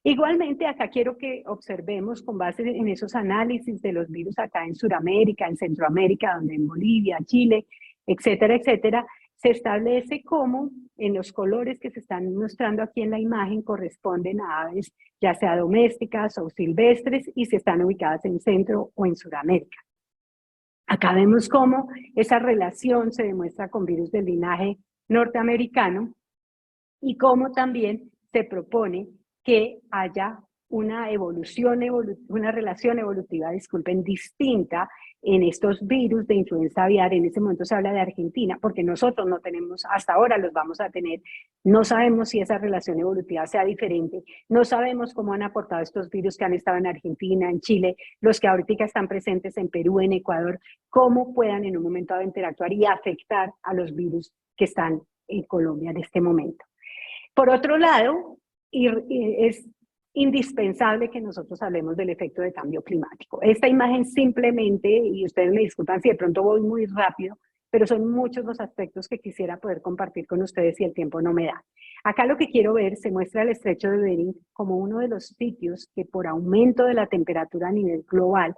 Igualmente, acá quiero que observemos con base en esos análisis de los virus acá en Sudamérica, en Centroamérica, donde en Bolivia, Chile, etcétera, etcétera, se establece cómo en los colores que se están mostrando aquí en la imagen corresponden a aves, ya sea domésticas o silvestres, y si están ubicadas en Centro o en Sudamérica. Acá vemos cómo esa relación se demuestra con virus del linaje norteamericano y cómo también se propone que haya una relación evolutiva, disculpen, distinta en estos virus de influenza aviar. En ese momento se habla de Argentina, porque nosotros no tenemos, hasta ahora los vamos a tener, no sabemos si esa relación evolutiva sea diferente, no sabemos cómo han aportado estos virus que han estado en Argentina, en Chile, los que ahorita están presentes en Perú, en Ecuador, cómo puedan en un momento dado interactuar y afectar a los virus que están en Colombia en este momento. Por otro lado, es indispensable que nosotros hablemos del efecto de cambio climático. Esta imagen simplemente, y ustedes me disculpan si de pronto voy muy rápido, pero son muchos los aspectos que quisiera poder compartir con ustedes si el tiempo no me da. Acá lo que quiero ver, se muestra el estrecho de Bering como uno de los sitios que por aumento de la temperatura a nivel global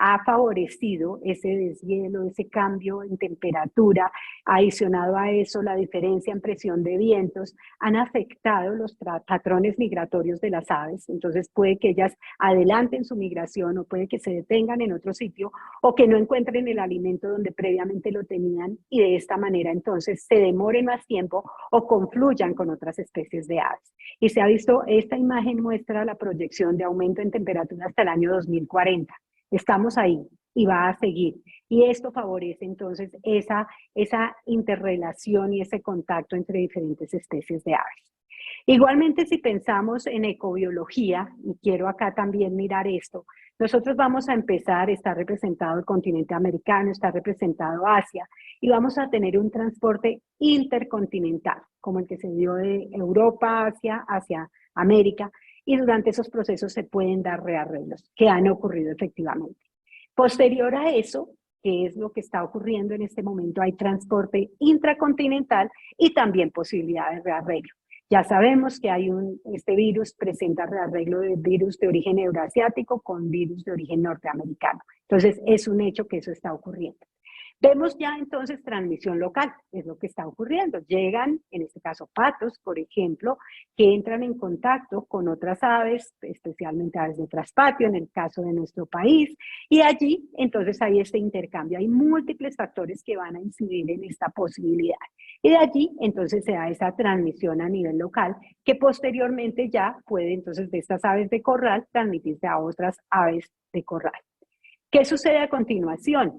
ha favorecido ese deshielo, ese cambio en temperatura, adicionado a eso la diferencia en presión de vientos, han afectado los patrones migratorios de las aves. Entonces puede que ellas adelanten su migración o puede que se detengan en otro sitio o que no encuentren el alimento donde previamente lo tenían y de esta manera entonces se demoren más tiempo o confluyan con otras especies de aves. Y se ha visto, esta imagen muestra la proyección de aumento en temperatura hasta el año 2040. Estamos ahí y va a seguir. Y esto favorece entonces esa interrelación y ese contacto entre diferentes especies de aves. Igualmente, si pensamos en ecobiología, y quiero acá también mirar esto, nosotros vamos a empezar, está representado el continente americano, está representado Asia, y vamos a tener un transporte intercontinental, como el que se dio de Europa hacia América, y durante esos procesos se pueden dar rearreglos que han ocurrido efectivamente. Posterior a eso, que es lo que está ocurriendo en este momento, hay transporte intracontinental y también posibilidad de rearreglo. Ya sabemos que este virus presenta rearreglo de virus de origen euroasiático con virus de origen norteamericano. Entonces, es un hecho que eso está ocurriendo. Vemos ya entonces transmisión local, es lo que está ocurriendo. Llegan, en este caso patos, por ejemplo, que entran en contacto con otras aves, especialmente aves de traspatio, en el caso de nuestro país, y allí entonces hay este intercambio. Hay múltiples factores que van a incidir en esta posibilidad. Y de allí entonces se da esa transmisión a nivel local, que posteriormente ya puede entonces de estas aves de corral transmitirse a otras aves de corral. ¿Qué sucede a continuación?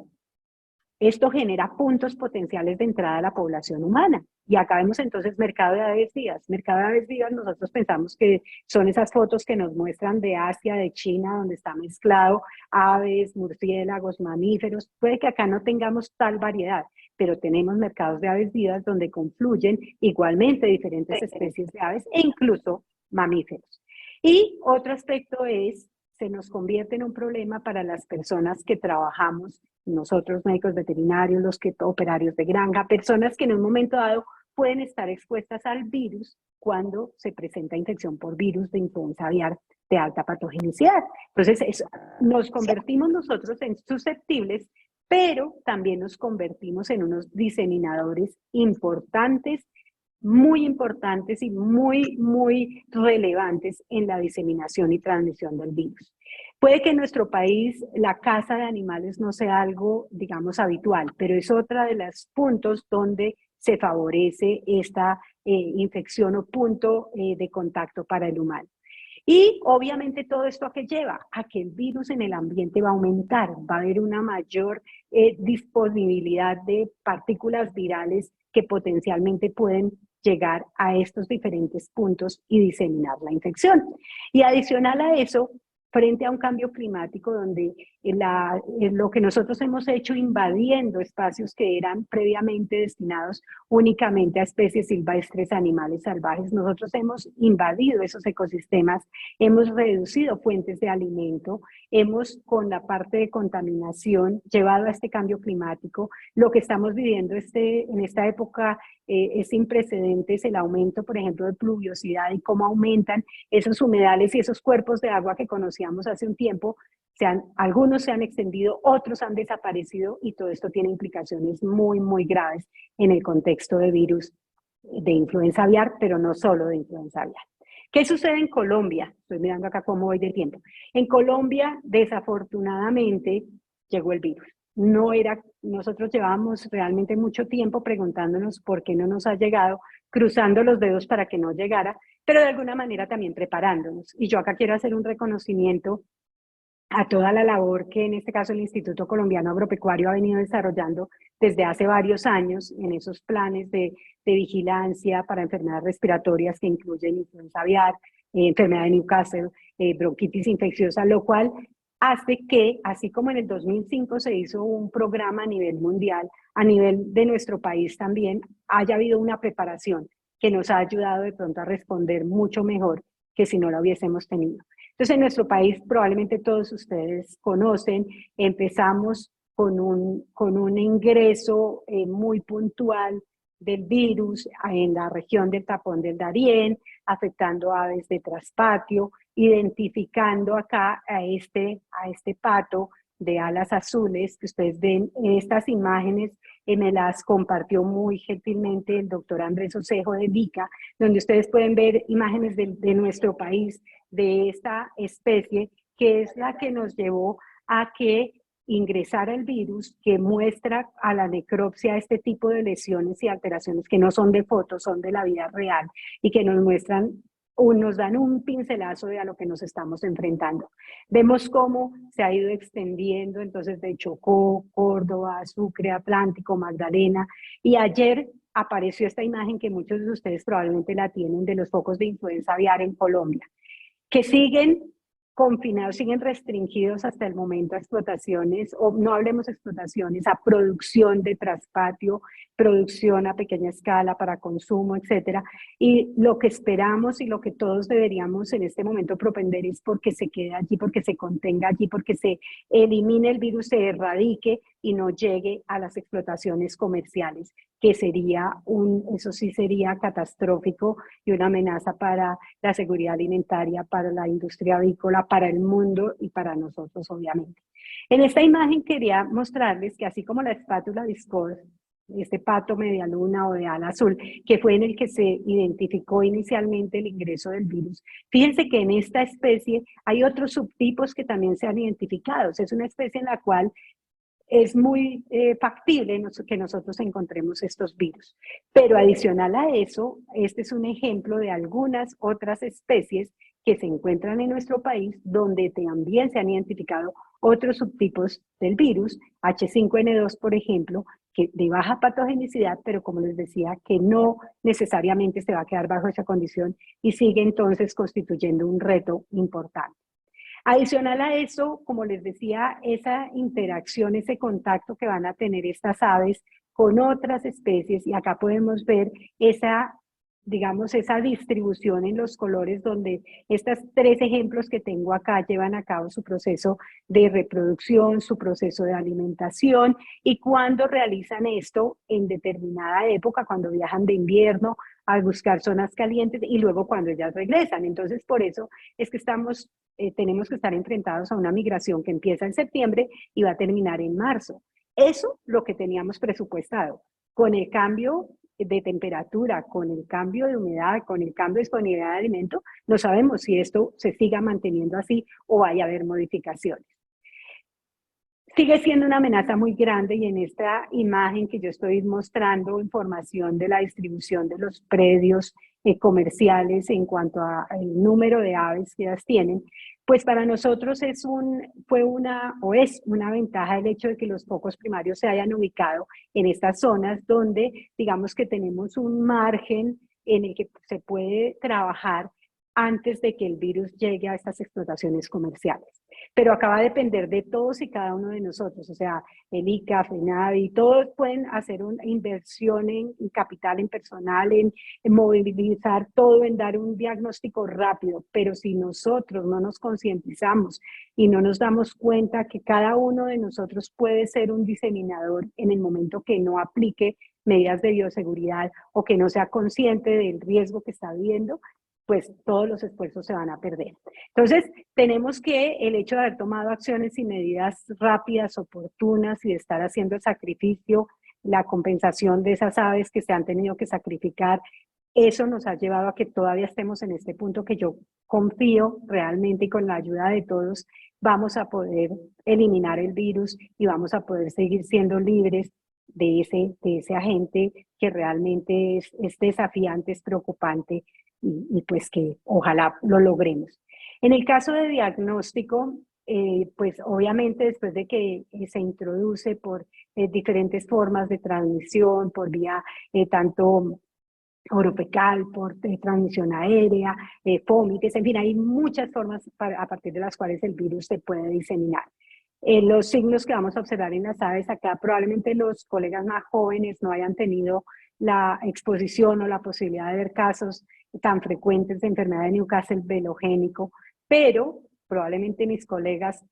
Esto genera puntos potenciales de entrada a la población humana. Y acá vemos entonces mercado de aves vivas. Mercado de aves vivas, nosotros pensamos que son esas fotos que nos muestran de Asia, de China, donde está mezclado aves, murciélagos, mamíferos. Puede que acá no tengamos tal variedad, pero tenemos mercados de aves vivas donde confluyen igualmente diferentes especies de aves e incluso mamíferos. Y otro aspecto es, se nos convierte en un problema para las personas que trabajamos, nosotros médicos veterinarios, los que operarios de granja, personas que en un momento dado pueden estar expuestas al virus cuando se presenta infección por virus de influenza aviar de alta patogenicidad. Entonces, nos convertimos nosotros en susceptibles, pero también nos convertimos en unos diseminadores importantes, muy importantes y muy relevantes en la diseminación y transmisión del virus. Puede que en nuestro país la caza de animales no sea algo, digamos, habitual, pero es otra de los puntos donde se favorece esta infección o punto de contacto para el humano. Y obviamente todo esto a qué lleva? A que el virus en el ambiente va a aumentar, va a haber una mayor disponibilidad de partículas virales que potencialmente pueden llegar a estos diferentes puntos y diseminar la infección. Y adicional a eso, frente a un cambio climático donde lo que nosotros hemos hecho invadiendo espacios que eran previamente destinados únicamente a especies silvestres, animales salvajes, nosotros hemos invadido esos ecosistemas, hemos reducido fuentes de alimento, hemos con la parte de contaminación llevado a este cambio climático. Lo que estamos viviendo en esta época es sin precedentes, el aumento, por ejemplo, de pluviosidad y cómo aumentan esos humedales y esos cuerpos de agua que conocíamos hace un tiempo. Algunos se han extendido, otros han desaparecido y todo esto tiene implicaciones muy graves en el contexto de virus de influenza aviar, pero no solo de influenza aviar. ¿Qué sucede en Colombia? Estoy mirando acá cómo voy de tiempo. En Colombia, desafortunadamente, llegó el virus. Nosotros llevábamos realmente mucho tiempo preguntándonos por qué no nos ha llegado, cruzando los dedos para que no llegara, pero de alguna manera también preparándonos. Y yo acá quiero hacer un reconocimiento a toda la labor que en este caso el Instituto Colombiano Agropecuario ha venido desarrollando desde hace varios años en esos planes de vigilancia para enfermedades respiratorias que incluyen influenza aviar, enfermedad de Newcastle, bronquitis infecciosa, lo cual hace que, así como en el 2005 se hizo un programa a nivel mundial, a nivel de nuestro país también haya habido una preparación que nos ha ayudado de pronto a responder mucho mejor que si no la hubiésemos tenido. Entonces, en nuestro país, probablemente todos ustedes conocen, empezamos con un ingreso muy puntual del virus en la región del Tapón del Darién, afectando aves de traspatio, identificando acá a este pato de alas azules, que ustedes ven estas imágenes, me las compartió muy gentilmente el doctor Andrés Osejo de VICA, donde ustedes pueden ver imágenes de nuestro país, de esta especie, que es la que nos llevó a que ingresara el virus, que muestra a la necropsia este tipo de lesiones y alteraciones que no son de fotos, son de la vida real y que nos muestran nos dan un pincelazo de a lo que nos estamos enfrentando. Vemos cómo se ha ido extendiendo, entonces, de Chocó, Córdoba, Sucre, Atlántico, Magdalena, y ayer apareció esta imagen que muchos de ustedes probablemente la tienen de los focos de influenza aviar en Colombia, que siguen confinados, siguen restringidos hasta el momento a explotaciones, o no hablemos de explotaciones, a producción de traspatio, producción a pequeña escala para consumo, etcétera. Y lo que esperamos y lo que todos deberíamos en este momento propender es porque se quede allí, porque se contenga allí, porque se elimine el virus, se erradique y no llegue a las explotaciones comerciales, que sería eso sí sería catastrófico y una amenaza para la seguridad alimentaria, para la industria avícola, para el mundo y para nosotros, obviamente. En esta imagen quería mostrarles que así como la espátula Discord, este pato medialuna o de ala azul, que fue en el que se identificó inicialmente el ingreso del virus, fíjense que en esta especie hay otros subtipos que también se han identificado. Es una especie en la cual es muy factible que nosotros encontremos estos virus. Pero adicional a eso, este es un ejemplo de algunas otras especies que se encuentran en nuestro país donde también se han identificado otros subtipos del virus, H5N2, por ejemplo, que de baja patogenicidad, pero como les decía, que no necesariamente se va a quedar bajo esa condición y sigue entonces constituyendo un reto importante. Adicional a eso, como les decía, esa interacción, ese contacto que van a tener estas aves con otras especies, y acá podemos ver esa, digamos, esa distribución en los colores donde estos tres ejemplos que tengo acá llevan a cabo su proceso de reproducción, su proceso de alimentación, y cuando realizan esto en determinada época, cuando viajan de invierno a buscar zonas calientes y luego cuando ellas regresan. Entonces, por eso es que tenemos que estar enfrentados a una migración que empieza en septiembre y va a terminar en marzo. Eso lo que teníamos presupuestado. Con el cambio de temperatura, con el cambio de humedad, con el cambio de disponibilidad de alimento, no sabemos si esto se siga manteniendo así o vaya a haber modificaciones. Sigue siendo una amenaza muy grande y en esta imagen que yo estoy mostrando información de la distribución de los predios comerciales en cuanto al número de aves que ellas tienen, pues para nosotros es una ventaja el hecho de que los focos primarios se hayan ubicado en estas zonas donde digamos que tenemos un margen en el que se puede trabajar antes de que el virus llegue a estas explotaciones comerciales. Pero acá va a depender de todos y cada uno de nosotros, o sea, el ICA, FENAVI, todos pueden hacer una inversión en capital, en personal, en movilizar todo, en dar un diagnóstico rápido, pero si nosotros no nos concientizamos y no nos damos cuenta que cada uno de nosotros puede ser un diseminador en el momento que no aplique medidas de bioseguridad o que no sea consciente del riesgo que está viviendo, pues todos los esfuerzos se van a perder. Entonces, tenemos que el hecho de haber tomado acciones y medidas rápidas, oportunas y de estar haciendo el sacrificio, la compensación de esas aves que se han tenido que sacrificar, eso nos ha llevado a que todavía estemos en este punto que yo confío realmente y con la ayuda de todos vamos a poder eliminar el virus y vamos a poder seguir siendo libres de ese agente que realmente es desafiante, es preocupante y pues que ojalá lo logremos. En el caso de diagnóstico, pues obviamente después de que se introduce por diferentes formas de transmisión, por vía tanto oropecal, por transmisión aérea, fómites, en fin, hay muchas formas a partir de las cuales el virus se puede diseminar. Los signos que vamos a observar en las aves acá, probablemente los colegas más jóvenes no hayan tenido la exposición o la posibilidad de ver casos tan frecuentes de enfermedad de Newcastle velogénico, pero probablemente mis colegas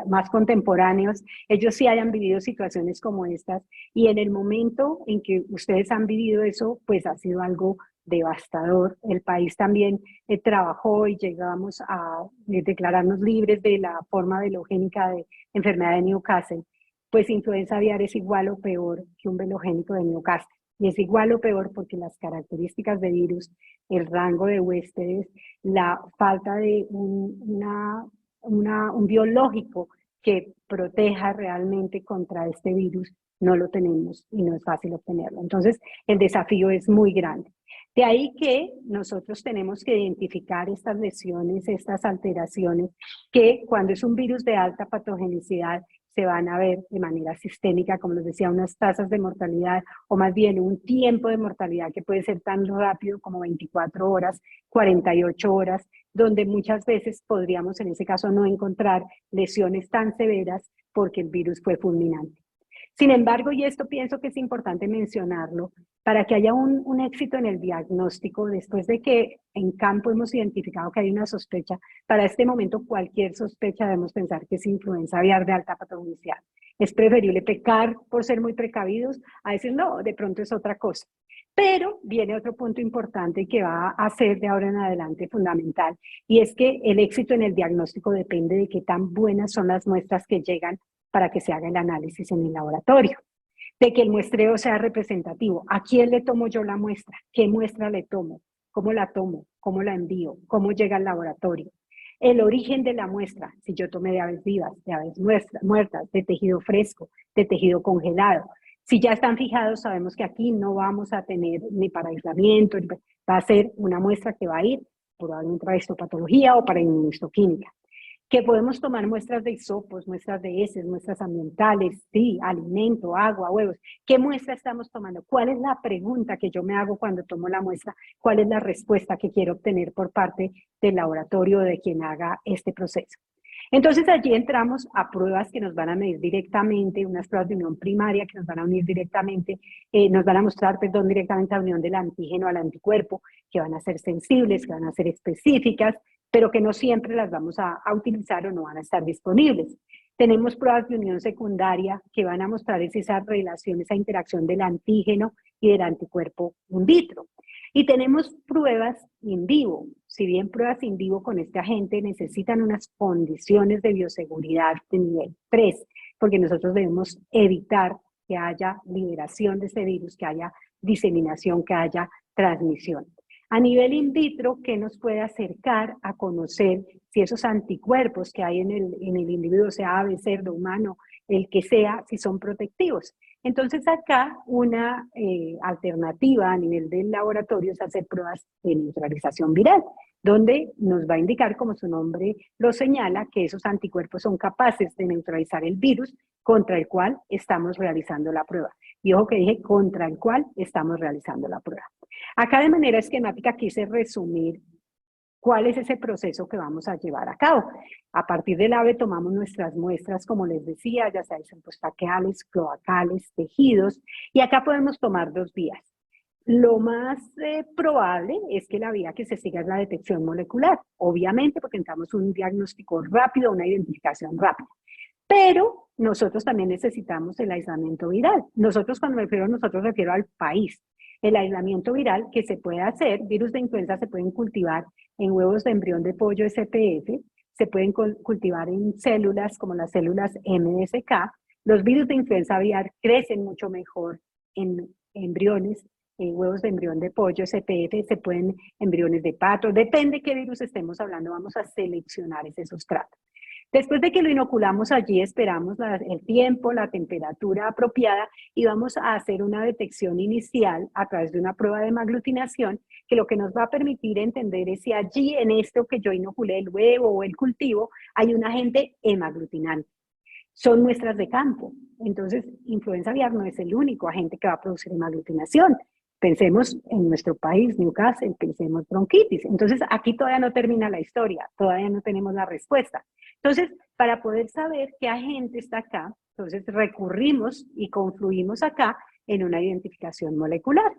más contemporáneos, ellos sí hayan vivido situaciones como estas, y en el momento en que ustedes han vivido eso, pues ha sido algo devastador. El país también trabajó y llegamos a declararnos libres de la forma velogénica de enfermedad de Newcastle. Pues influenza aviar es igual o peor que un velogénico de Newcastle. Y es igual o peor porque las características de virus, el rango de huéspedes, la falta de un biológico que proteja realmente contra este virus, no lo tenemos y no es fácil obtenerlo. Entonces, el desafío es muy grande. De ahí que nosotros tenemos que identificar estas lesiones, estas alteraciones, que cuando es un virus de alta patogenicidad se van a ver de manera sistémica, como les decía, unas tasas de mortalidad o más bien un tiempo de mortalidad que puede ser tan rápido como 24 horas, 48 horas, donde muchas veces podríamos en ese caso no encontrar lesiones tan severas porque el virus fue fulminante. Sin embargo, y esto pienso que es importante mencionarlo, para que haya un éxito en el diagnóstico, después de que en campo hemos identificado que hay una sospecha, para este momento cualquier sospecha debemos pensar que es influenza aviar de alta patogenicidad. Es preferible pecar por ser muy precavidos a decir, no, de pronto es otra cosa. Pero viene otro punto importante que va a ser de ahora en adelante fundamental, y es que el éxito en el diagnóstico depende de qué tan buenas son las muestras que llegan para que se haga el análisis en el laboratorio, de que el muestreo sea representativo. ¿A quién le tomo yo la muestra? ¿Qué muestra le tomo? ¿Cómo la tomo? ¿Cómo la envío? ¿Cómo llega al laboratorio? El origen de la muestra, si yo tomé de aves vivas, de aves muertas, de tejido fresco, de tejido congelado. Si ya están fijados, sabemos que aquí no vamos a tener ni para aislamiento, va a ser una muestra que va a ir probablemente para histopatología o para inmunohistoquímica. Que podemos tomar muestras de hisopos, muestras de heces, muestras ambientales, sí, alimento, agua, huevos. ¿Qué muestra estamos tomando? ¿Cuál es la pregunta que yo me hago cuando tomo la muestra? ¿Cuál es la respuesta que quiero obtener por parte del laboratorio o de quien haga este proceso? Entonces allí entramos a pruebas que nos van a medir directamente, unas pruebas de unión primaria que nos van a unir directamente, nos van a mostrar, perdón, directamente la unión del antígeno al anticuerpo, que van a ser sensibles, que van a ser específicas, pero que no siempre las vamos a utilizar o no van a estar disponibles. Tenemos pruebas de unión secundaria que van a mostrar esas relaciones, esa interacción del antígeno y del anticuerpo in vitro. Y tenemos pruebas in vivo. Si bien pruebas in vivo con este agente necesitan unas condiciones de bioseguridad de nivel 3, porque nosotros debemos evitar que haya liberación de este virus, que haya diseminación, que haya transmisión. A nivel in vitro, ¿qué nos puede acercar a conocer si esos anticuerpos que hay en el individuo, sea ave, cerdo, humano, el que sea, si son protectivos? Entonces acá una alternativa a nivel del laboratorio es hacer pruebas de neutralización viral, donde nos va a indicar, como su nombre lo señala, que esos anticuerpos son capaces de neutralizar el virus contra el cual estamos realizando la prueba. Y ojo que dije contra el cual estamos realizando la prueba. Acá de manera esquemática quise resumir cuál es ese proceso que vamos a llevar a cabo. A partir del ave tomamos nuestras muestras, como les decía, ya sea postaqueales, cloacales, tejidos, y acá podemos tomar dos vías. Lo más probable es que la vía que se siga es la detección molecular, obviamente porque necesitamos un diagnóstico rápido, una identificación rápida. Pero nosotros también necesitamos el aislamiento viral. Nosotros, cuando me refiero a nosotros, refiero al país. El aislamiento viral que se puede hacer, virus de influenza se pueden cultivar en huevos de embrión de pollo SPF, se pueden cultivar en células como las células MSK. Los virus de influenza aviar crecen mucho mejor en embriones, en huevos de embrión de pollo SPF, se pueden embriones de pato, depende qué virus estemos hablando, vamos a seleccionar ese sustrato. Después de que lo inoculamos allí, esperamos el tiempo, la temperatura apropiada y vamos a hacer una detección inicial a través de una prueba de hemaglutinación que lo que nos va a permitir entender es si allí en esto que yo inoculé, el huevo o el cultivo, hay un agente hemaglutinante. Son muestras de campo. Entonces, influenza aviar no es el único agente que va a producir hemaglutinación. Pensemos en nuestro país, Newcastle, pensemos bronquitis. Entonces, aquí todavía no termina la historia, todavía no tenemos la respuesta. Entonces, para poder saber qué agente está acá, entonces recurrimos y confluimos acá en una identificación molecular.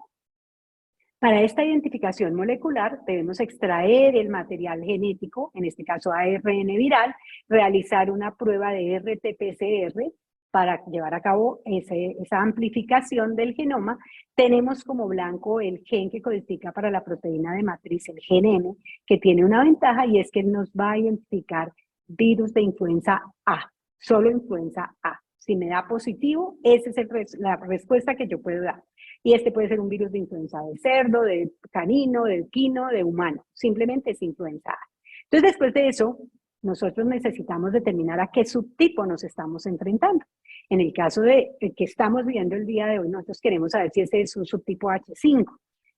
Para esta identificación molecular debemos extraer el material genético, en este caso ARN viral, realizar una prueba de RT-PCR para llevar a cabo esa amplificación del genoma. Tenemos como blanco el gen que codifica para la proteína de matriz, el gen M, que tiene una ventaja y es que nos va a identificar virus de influenza A, solo influenza A. Si me da positivo, esa es la respuesta que yo puedo dar. Y este puede ser un virus de influenza de cerdo, de canino, de equino, de humano. Simplemente es influenza A. Entonces, después de eso, nosotros necesitamos determinar a qué subtipo nos estamos enfrentando. En el caso de que estamos viendo el día de hoy, nosotros queremos saber si ese es un subtipo H5.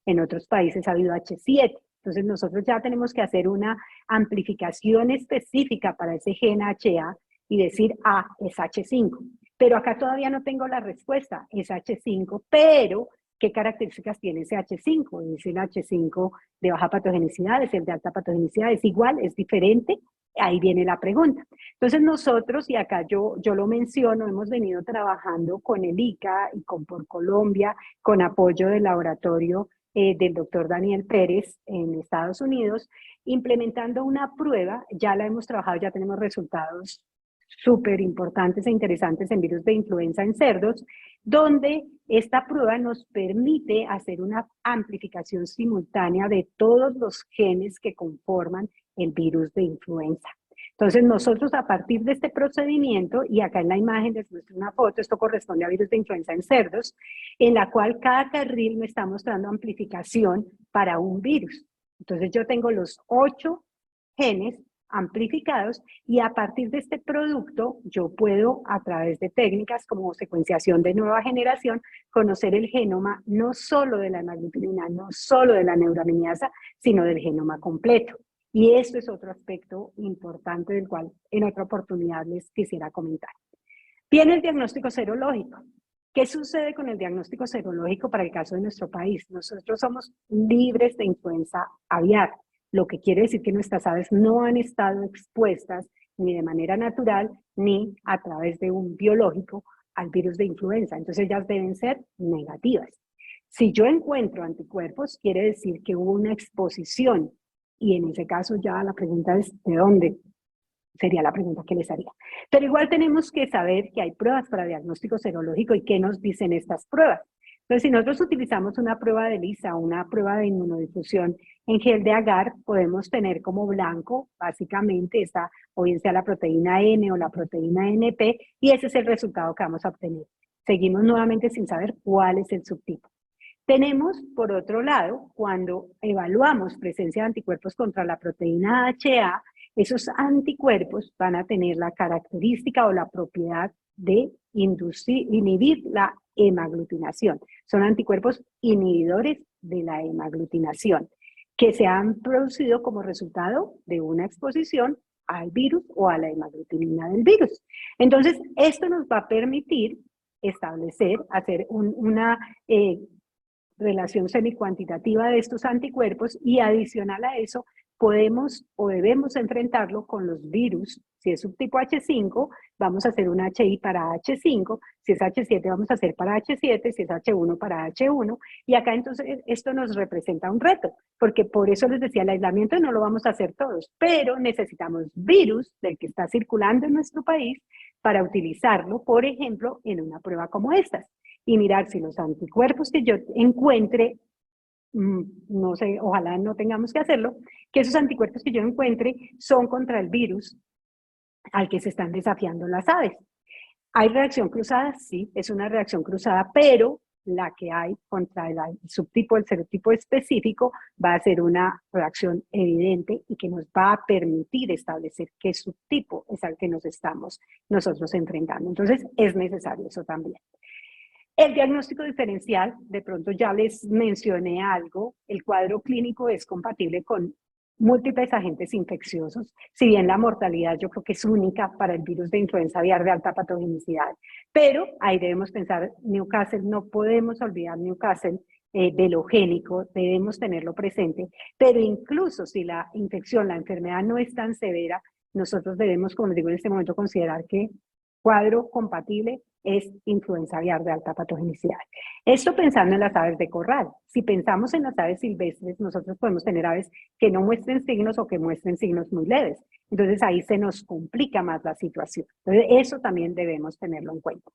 En otros países ha habido H7. Entonces, nosotros ya tenemos que hacer una amplificación específica para ese gen HA y decir, es H5. Pero acá todavía no tengo la respuesta, es H5, pero ¿qué características tiene ese H5? ¿Es el H5 de baja patogenicidad? ¿Es el de alta patogenicidad? ¿Es igual? ¿Es diferente? Ahí viene la pregunta. Entonces nosotros, y acá yo lo menciono, hemos venido trabajando con el ICA y con Por Colombia, con apoyo del laboratorio del doctor Daniel Pérez en Estados Unidos, implementando una prueba, ya la hemos trabajado, ya tenemos resultados súper importantes e interesantes en virus de influenza en cerdos, donde esta prueba nos permite hacer una amplificación simultánea de todos los genes que conforman el virus de influenza. Entonces nosotros a partir de este procedimiento, y acá en la imagen les muestro una foto, esto corresponde a virus de influenza en cerdos, en la cual cada carril me está mostrando amplificación para un virus. Entonces yo tengo los 8 genes amplificados y a partir de este producto yo puedo a través de técnicas como secuenciación de nueva generación conocer el genoma no solo de la hemaglutinina, no solo de la neuraminidasa, sino del genoma completo. Y esto es otro aspecto importante del cual en otra oportunidad les quisiera comentar. Viene el diagnóstico serológico. ¿Qué sucede con el diagnóstico serológico para el caso de nuestro país? Nosotros somos libres de influenza aviar, lo que quiere decir que nuestras aves no han estado expuestas ni de manera natural ni a través de un biológico al virus de influenza. Entonces ellas deben ser negativas. Si yo encuentro anticuerpos, quiere decir que hubo una exposición y en ese caso ya la pregunta es ¿de dónde? Sería la pregunta que les haría. Pero igual tenemos que saber que hay pruebas para diagnóstico serológico y qué nos dicen estas pruebas. Entonces, si nosotros utilizamos una prueba de ELISA, una prueba de inmunodifusión en gel de agar, podemos tener como blanco, básicamente, esta, o bien sea la proteína N o la proteína NP, y ese es el resultado que vamos a obtener. Seguimos nuevamente sin saber cuál es el subtipo. Tenemos, por otro lado, cuando evaluamos presencia de anticuerpos contra la proteína HA, esos anticuerpos van a tener la característica o la propiedad de inhibir la hemaglutinación. Son anticuerpos inhibidores de la hemaglutinación que se han producido como resultado de una exposición al virus o a la hemaglutinina del virus. Entonces, esto nos va a permitir establecer, hacer una relación semicuantitativa de estos anticuerpos y adicional a eso podemos o debemos enfrentarlo con los virus. Si es subtipo H5, vamos a hacer un HI para H5, si es H7 vamos a hacer para H7, si es H1 para H1, y acá entonces esto nos representa un reto, porque por eso les decía, el aislamiento no lo vamos a hacer todos, pero necesitamos virus del que está circulando en nuestro país para utilizarlo, por ejemplo, en una prueba como estas, y mirar si los anticuerpos que yo encuentre, no sé, ojalá no tengamos que hacerlo, que esos anticuerpos que yo encuentre son contra el virus al que se están desafiando las aves. ¿Hay reacción cruzada? Sí, es una reacción cruzada, pero la que hay contra el subtipo, el serotipo específico, va a ser una reacción evidente y que nos va a permitir establecer qué subtipo es al que nos estamos nosotros enfrentando. Entonces, es necesario eso también. El diagnóstico diferencial, de pronto ya les mencioné algo, el cuadro clínico es compatible con múltiples agentes infecciosos, si bien la mortalidad yo creo que es única para el virus de influenza aviar de alta patogenicidad, pero ahí debemos pensar Newcastle, no podemos olvidar Newcastle velogénico, debemos tenerlo presente, pero incluso si la infección, la enfermedad no es tan severa, nosotros debemos, como digo en este momento, considerar que cuadro compatible es influenza aviar de alta patogenicidad. Esto pensando en las aves de corral. Si pensamos en las aves silvestres, nosotros podemos tener aves que no muestren signos o que muestren signos muy leves. Entonces ahí se nos complica más la situación. Entonces eso también debemos tenerlo en cuenta.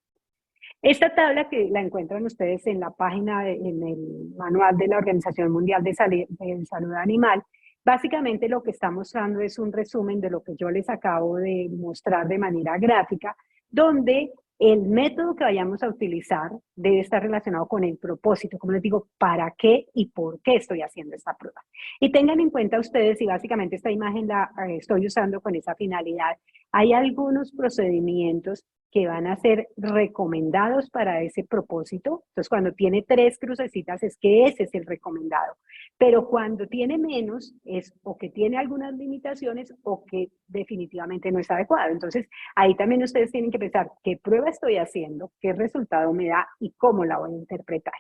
Esta tabla que la encuentran ustedes en la página, en el manual de la Organización Mundial de Salud Animal, básicamente lo que está mostrando es un resumen de lo que yo les acabo de mostrar de manera gráfica, donde el método que vayamos a utilizar debe estar relacionado con el propósito, como les digo, para qué y por qué estoy haciendo esta prueba. Y tengan en cuenta ustedes, y básicamente esta imagen la estoy usando con esa finalidad, hay algunos procedimientos que van a ser recomendados para ese propósito. Entonces, cuando tiene 3 crucecitas es que ese es el recomendado. Pero cuando tiene menos es o que tiene algunas limitaciones o que definitivamente no es adecuado. Entonces, ahí también ustedes tienen que pensar qué prueba estoy haciendo, qué resultado me da y cómo la voy a interpretar.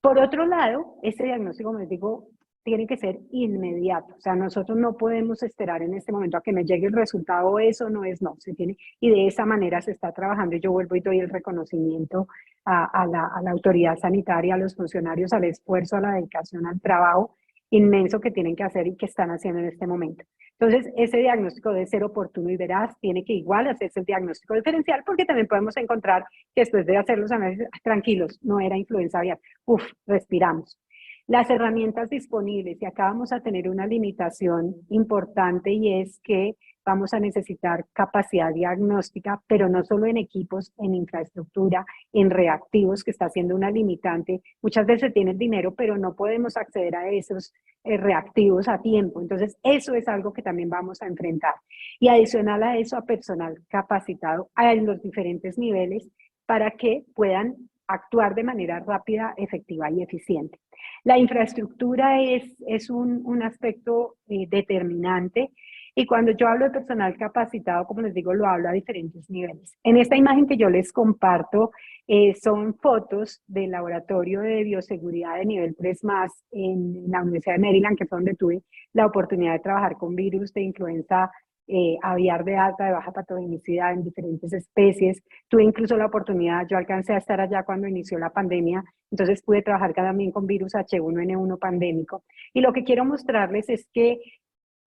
Por otro lado, este diagnóstico, como les digo, tiene que ser inmediato. O sea, nosotros no podemos esperar en este momento a que me llegue el resultado, eso no es, no, se tiene, y de esa manera se está trabajando. Y yo vuelvo y doy el reconocimiento a la autoridad sanitaria, a los funcionarios, al esfuerzo, a la dedicación, al trabajo inmenso que tienen que hacer y que están haciendo en este momento. Entonces, ese diagnóstico debe ser oportuno y veraz, tiene que igual hacerse el diagnóstico diferencial, porque también podemos encontrar que después de hacer los análisis, tranquilos, no era influenza aviar, respiramos. Las herramientas disponibles, y acá vamos a tener una limitación importante y es que vamos a necesitar capacidad diagnóstica, pero no solo en equipos, en infraestructura, en reactivos, que está siendo una limitante. Muchas veces tiene el dinero, pero no podemos acceder a esos reactivos a tiempo. Entonces, eso es algo que también vamos a enfrentar. Y adicional a eso, a personal capacitado a los diferentes niveles para que puedan actuar de manera rápida, efectiva y eficiente. La infraestructura es un aspecto determinante y cuando yo hablo de personal capacitado, como les digo, lo hablo a diferentes niveles. En esta imagen que yo les comparto son fotos del laboratorio de bioseguridad de nivel 3 más en la Universidad de Maryland, que fue donde tuve la oportunidad de trabajar con virus de influenza aviar de alta, de baja patogenicidad en diferentes especies. Tuve incluso la oportunidad, yo alcancé a estar allá cuando inició la pandemia, entonces pude trabajar también con virus H1N1 pandémico. Y lo que quiero mostrarles es que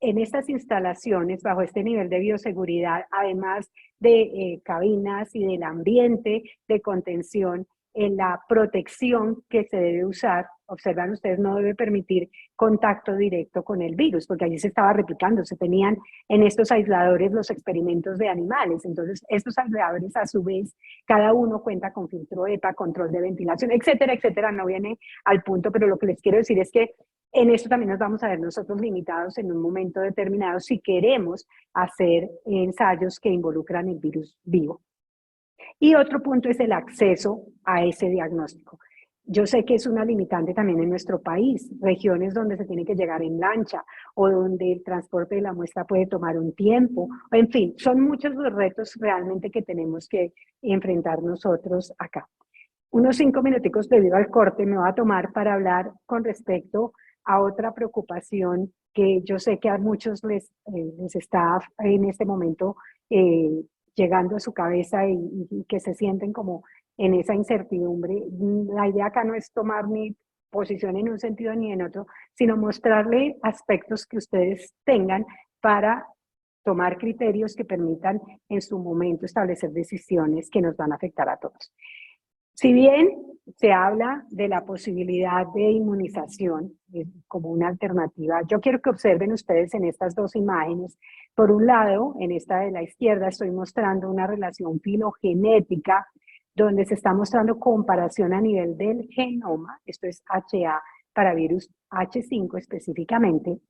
en estas instalaciones, bajo este nivel de bioseguridad, además de cabinas y del ambiente de contención, en la protección que se debe usar, observan ustedes, no debe permitir contacto directo con el virus, porque allí se estaba replicando, se tenían en estos aisladores los experimentos de animales, entonces estos aisladores a su vez, cada uno cuenta con filtro EPA, control de ventilación, etcétera, etcétera, no viene al punto, pero lo que les quiero decir es que en esto también nos vamos a ver nosotros limitados en un momento determinado si queremos hacer ensayos que involucran el virus vivo. Y otro punto es el acceso a ese diagnóstico. Yo sé que es una limitante también en nuestro país, regiones donde se tiene que llegar en lancha o donde el transporte de la muestra puede tomar un tiempo. En fin, son muchos los retos realmente que tenemos que enfrentar nosotros acá. Unos 5 minuticos debido al corte me voy a tomar para hablar con respecto a otra preocupación que yo sé que a muchos les está en este momento llegando a su cabeza y que se sienten como en esa incertidumbre. La idea acá no es tomar ni posición en un sentido ni en otro, sino mostrarle aspectos que ustedes tengan para tomar criterios que permitan en su momento establecer decisiones que nos van a afectar a todos. Si bien se habla de la posibilidad de inmunización como una alternativa, yo quiero que observen ustedes en estas dos imágenes. Por un lado, en esta de la izquierda estoy mostrando una relación filogenética donde se está mostrando comparación a nivel del genoma, esto es HA para virus H5 específicamente.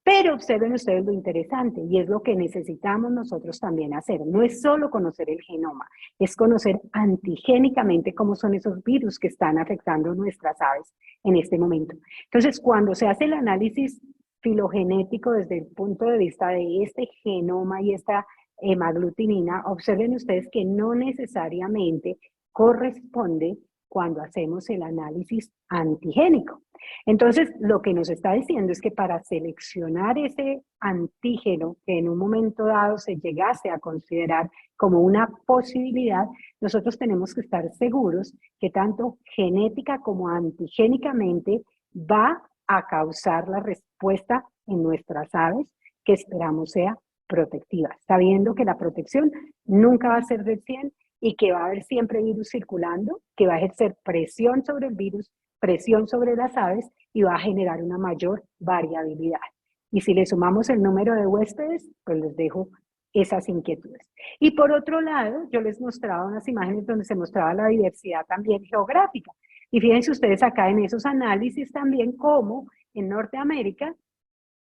Pero observen ustedes lo interesante y es lo que necesitamos nosotros también hacer. No es solo conocer el genoma, es conocer antigénicamente cómo son esos virus que están afectando nuestras aves en este momento. Entonces, cuando se hace el análisis filogenético desde el punto de vista de este genoma y esta hemaglutinina, observen ustedes que no necesariamente corresponde cuando hacemos el análisis antigénico. Entonces, lo que nos está diciendo es que para seleccionar ese antígeno que en un momento dado se llegase a considerar como una posibilidad, nosotros tenemos que estar seguros que tanto genética como antigénicamente va a causar la respuesta en nuestras aves que esperamos sea protectiva, sabiendo que la protección nunca va a ser del 100 y que va a haber siempre virus circulando, que va a ejercer presión sobre el virus, presión sobre las aves y va a generar una mayor variabilidad. Y si le sumamos el número de huéspedes, pues les dejo esas inquietudes. Y por otro lado, yo les mostraba unas imágenes donde se mostraba la diversidad también geográfica. Y fíjense ustedes acá en esos análisis también cómo en Norteamérica,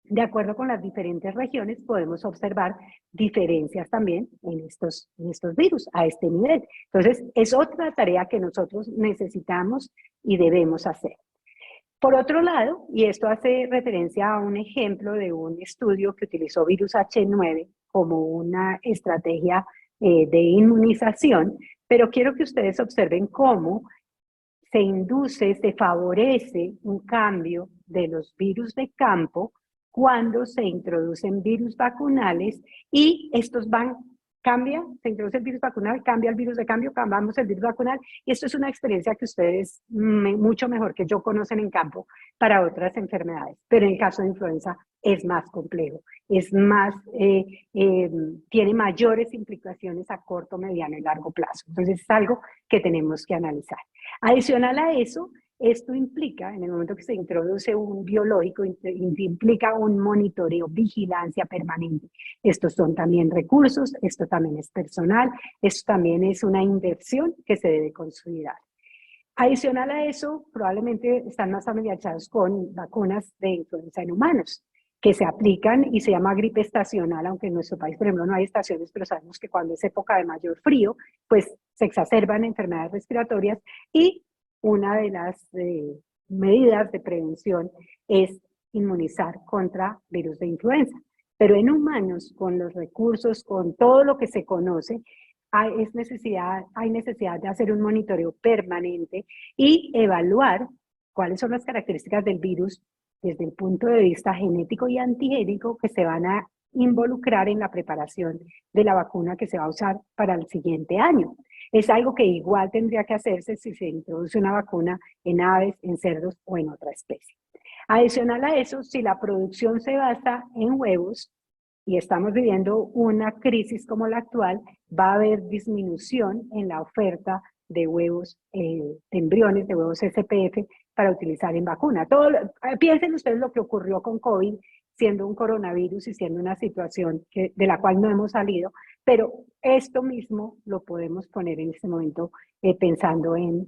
de acuerdo con las diferentes regiones, podemos observar diferencias también en estos virus a este nivel. Entonces, es otra tarea que nosotros necesitamos y debemos hacer. Por otro lado, y esto hace referencia a un ejemplo de un estudio que utilizó virus H9 como una estrategia de inmunización, pero quiero que ustedes observen cómo se induce, se favorece un cambio de los virus de campo cuando se introducen virus vacunales y estos se introduce el virus vacunal, cambia el virus de cambio, cambiamos el virus vacunal y esto es una experiencia que ustedes mucho mejor que yo conocen en campo para otras enfermedades, pero en el caso de influenza es más complejo, es más, tiene mayores implicaciones a corto, mediano y largo plazo. Entonces es algo que tenemos que analizar. Adicional a eso, esto implica, en el momento que se introduce un biológico, implica un monitoreo, vigilancia permanente. Estos son también recursos, esto también es personal, esto también es una inversión que se debe consolidar. Adicional a eso, probablemente están más familiarizados con vacunas de influenza en humanos, que se aplican y se llama gripe estacional, aunque en nuestro país, por ejemplo, no hay estaciones, pero sabemos que cuando es época de mayor frío, pues se exacerban enfermedades respiratorias y una de las medidas de prevención es inmunizar contra virus de influenza. Pero en humanos, con los recursos, con todo lo que se conoce, hay necesidad de hacer un monitoreo permanente y evaluar cuáles son las características del virus desde el punto de vista genético y antigénico que se van a involucrar en la preparación de la vacuna que se va a usar para el siguiente año. Es algo que igual tendría que hacerse si se introduce una vacuna en aves, en cerdos o en otra especie. Adicional a eso, si la producción se basa en huevos y estamos viviendo una crisis como la actual, va a haber disminución en la oferta de huevos, de embriones, de huevos SPF para utilizar en vacuna. Piensen ustedes lo que ocurrió con COVID, siendo un coronavirus y siendo una situación de la cual no hemos salido, pero esto mismo lo podemos poner en este momento pensando en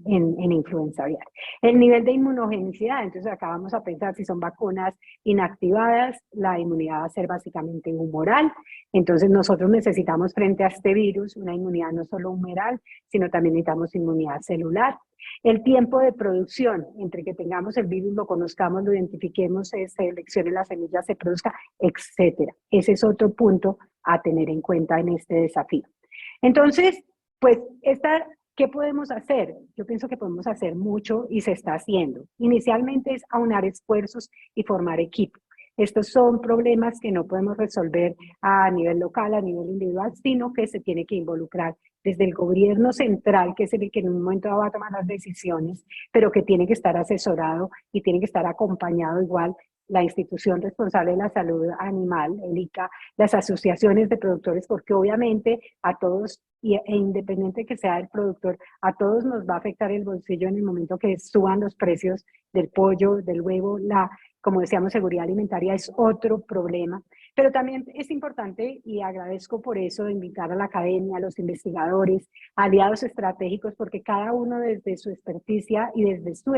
influenza aviar. El nivel de inmunogenicidad, entonces acá vamos a pensar si son vacunas inactivadas, la inmunidad va a ser básicamente humoral, entonces nosotros necesitamos frente a este virus una inmunidad no solo humoral, sino también necesitamos inmunidad celular. El tiempo de producción, entre que tengamos el virus, lo conozcamos, lo identifiquemos, se seleccione las semillas, se produzca, etcétera. Ese es otro punto a tener en cuenta en este desafío. Entonces, pues, ¿qué podemos hacer? Yo pienso que podemos hacer mucho y se está haciendo. Inicialmente es aunar esfuerzos y formar equipo. Estos son problemas que no podemos resolver a nivel local, a nivel individual, sino que se tiene que involucrar desde el gobierno central, que es el que en un momento va a tomar las decisiones, pero que tiene que estar asesorado y tiene que estar acompañado igual la institución responsable de la salud animal, el ICA, las asociaciones de productores, porque obviamente a todos, e independiente que sea el productor, a todos nos va a afectar el bolsillo en el momento que suban los precios del pollo, del huevo, como decíamos, seguridad alimentaria es otro problema. Pero también es importante, y agradezco por eso, invitar a la academia, a los investigadores, aliados estratégicos, porque cada uno desde su experticia y desde su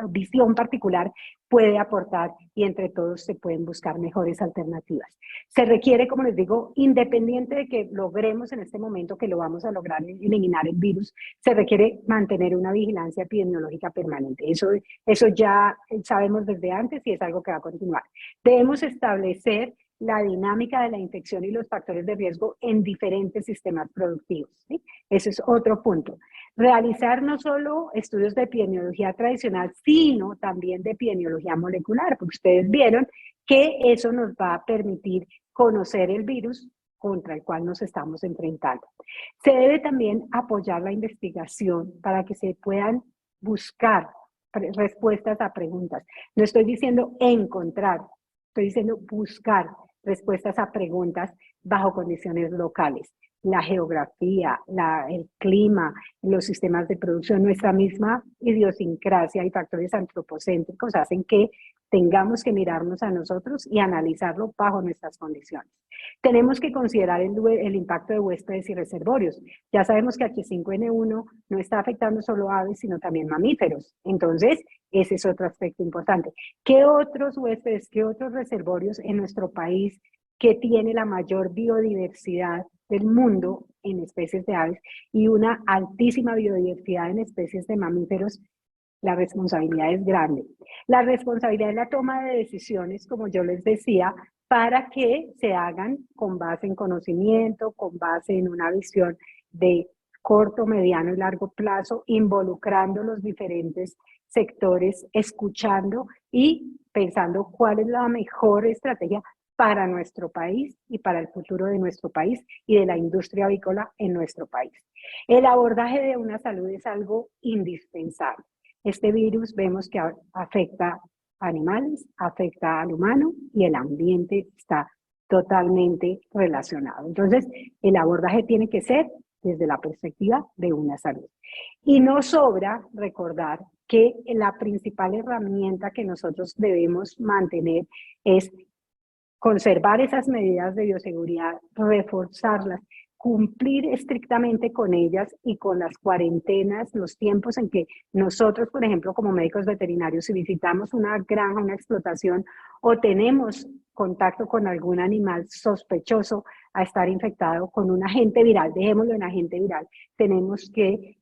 visión particular puede aportar y entre todos se pueden buscar mejores alternativas. Se requiere, como les digo, independiente de que logremos en este momento que lo vamos a lograr eliminar el virus, se requiere mantener una vigilancia epidemiológica permanente. Eso ya sabemos desde antes y es algo que va a continuar. Debemos establecer la dinámica de la infección y los factores de riesgo en diferentes sistemas productivos, ¿sí? Ese es otro punto. Realizar no solo estudios de epidemiología tradicional, sino también de epidemiología molecular, porque ustedes vieron que eso nos va a permitir conocer el virus contra el cual nos estamos enfrentando. Se debe también apoyar la investigación para que se puedan buscar respuestas a preguntas. No estoy diciendo encontrar, estoy diciendo buscar respuestas a preguntas bajo condiciones locales. La geografía, el clima, los sistemas de producción, nuestra misma idiosincrasia y factores antropocéntricos hacen que tengamos que mirarnos a nosotros y analizarlo bajo nuestras condiciones. Tenemos que considerar el impacto de huéspedes y reservorios. Ya sabemos que H5N1 no está afectando solo aves, sino también mamíferos. Entonces, ese es otro aspecto importante. ¿Qué otros huéspedes, qué otros reservorios en nuestro país que tiene la mayor biodiversidad del mundo en especies de aves y una altísima biodiversidad en especies de mamíferos? La responsabilidad es grande. La responsabilidad es la toma de decisiones, como yo les decía, para que se hagan con base en conocimiento, con base en una visión de corto, mediano y largo plazo, involucrando los diferentes sectores, escuchando y pensando cuál es la mejor estrategia para nuestro país y para el futuro de nuestro país y de la industria avícola en nuestro país. El abordaje de una salud es algo indispensable. Este virus vemos que afecta a animales, afecta al humano y el ambiente está totalmente relacionado. Entonces, el abordaje tiene que ser desde la perspectiva de una salud. Y no sobra recordar que la principal herramienta que nosotros debemos mantener es conservar esas medidas de bioseguridad, reforzarlas, cumplir estrictamente con ellas y con las cuarentenas, los tiempos en que nosotros, por ejemplo, como médicos veterinarios, si visitamos una granja, una explotación o tenemos contacto con algún animal sospechoso a estar infectado con un agente viral, dejémoslo en agente viral, tenemos que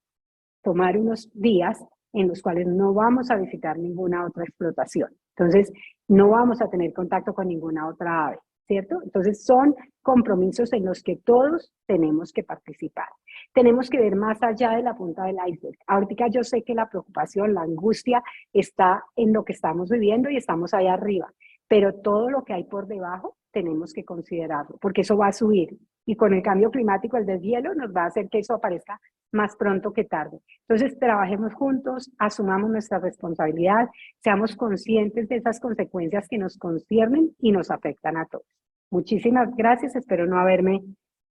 tomar unos días en los cuales no vamos a visitar ninguna otra explotación. Entonces, no vamos a tener contacto con ninguna otra ave, ¿cierto? Entonces, son compromisos en los que todos tenemos que participar. Tenemos que ver más allá de la punta del iceberg. Ahorita yo sé que la preocupación, la angustia está en lo que estamos viviendo y estamos allá arriba, pero todo lo que hay por debajo tenemos que considerarlo, porque eso va a subir. Y con el cambio climático, el deshielo nos va a hacer que eso aparezca más pronto que tarde. Entonces, trabajemos juntos, asumamos nuestra responsabilidad, seamos conscientes de esas consecuencias que nos conciernen y nos afectan a todos. Muchísimas gracias, espero no haberme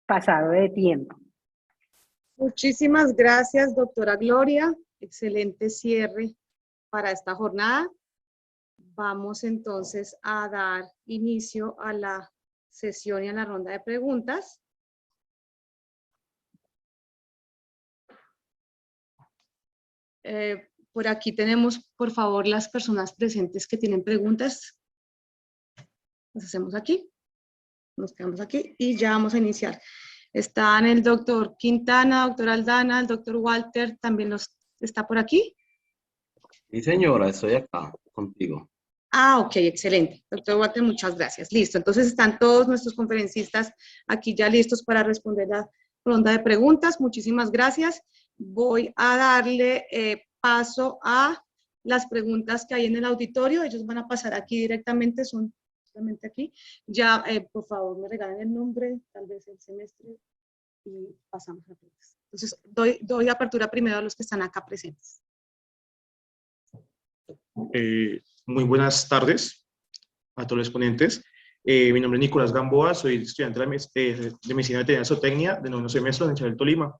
pasado de tiempo. Muchísimas gracias, doctora Gloria. Excelente cierre para esta jornada. Vamos entonces a dar inicio a la sesión y a la ronda de preguntas. Por aquí tenemos, por favor, las personas presentes que tienen preguntas. Las hacemos aquí. Nos quedamos aquí y ya vamos a iniciar. Están el doctor Quintana, doctor Aldana, el doctor Walter, también está por aquí. Sí, señora, estoy acá contigo. Ah, ok, excelente. Doctor Walter, muchas gracias. Listo, entonces están todos nuestros conferencistas aquí ya listos para responder la ronda de preguntas. Muchísimas gracias. Voy a darle paso a las preguntas que hay en el auditorio. Ellos van a pasar aquí directamente, son justamente aquí. Ya, por favor, me regalan el nombre, tal vez el semestre, y pasamos a preguntas. Entonces, doy apertura primero a los que están acá presentes. Muy buenas tardes a todos los ponentes. Mi nombre es Nicolás Gamboa, soy estudiante de Medicina Veterinaria y Zootecnia de noveno semestre en Chabel, Tolima.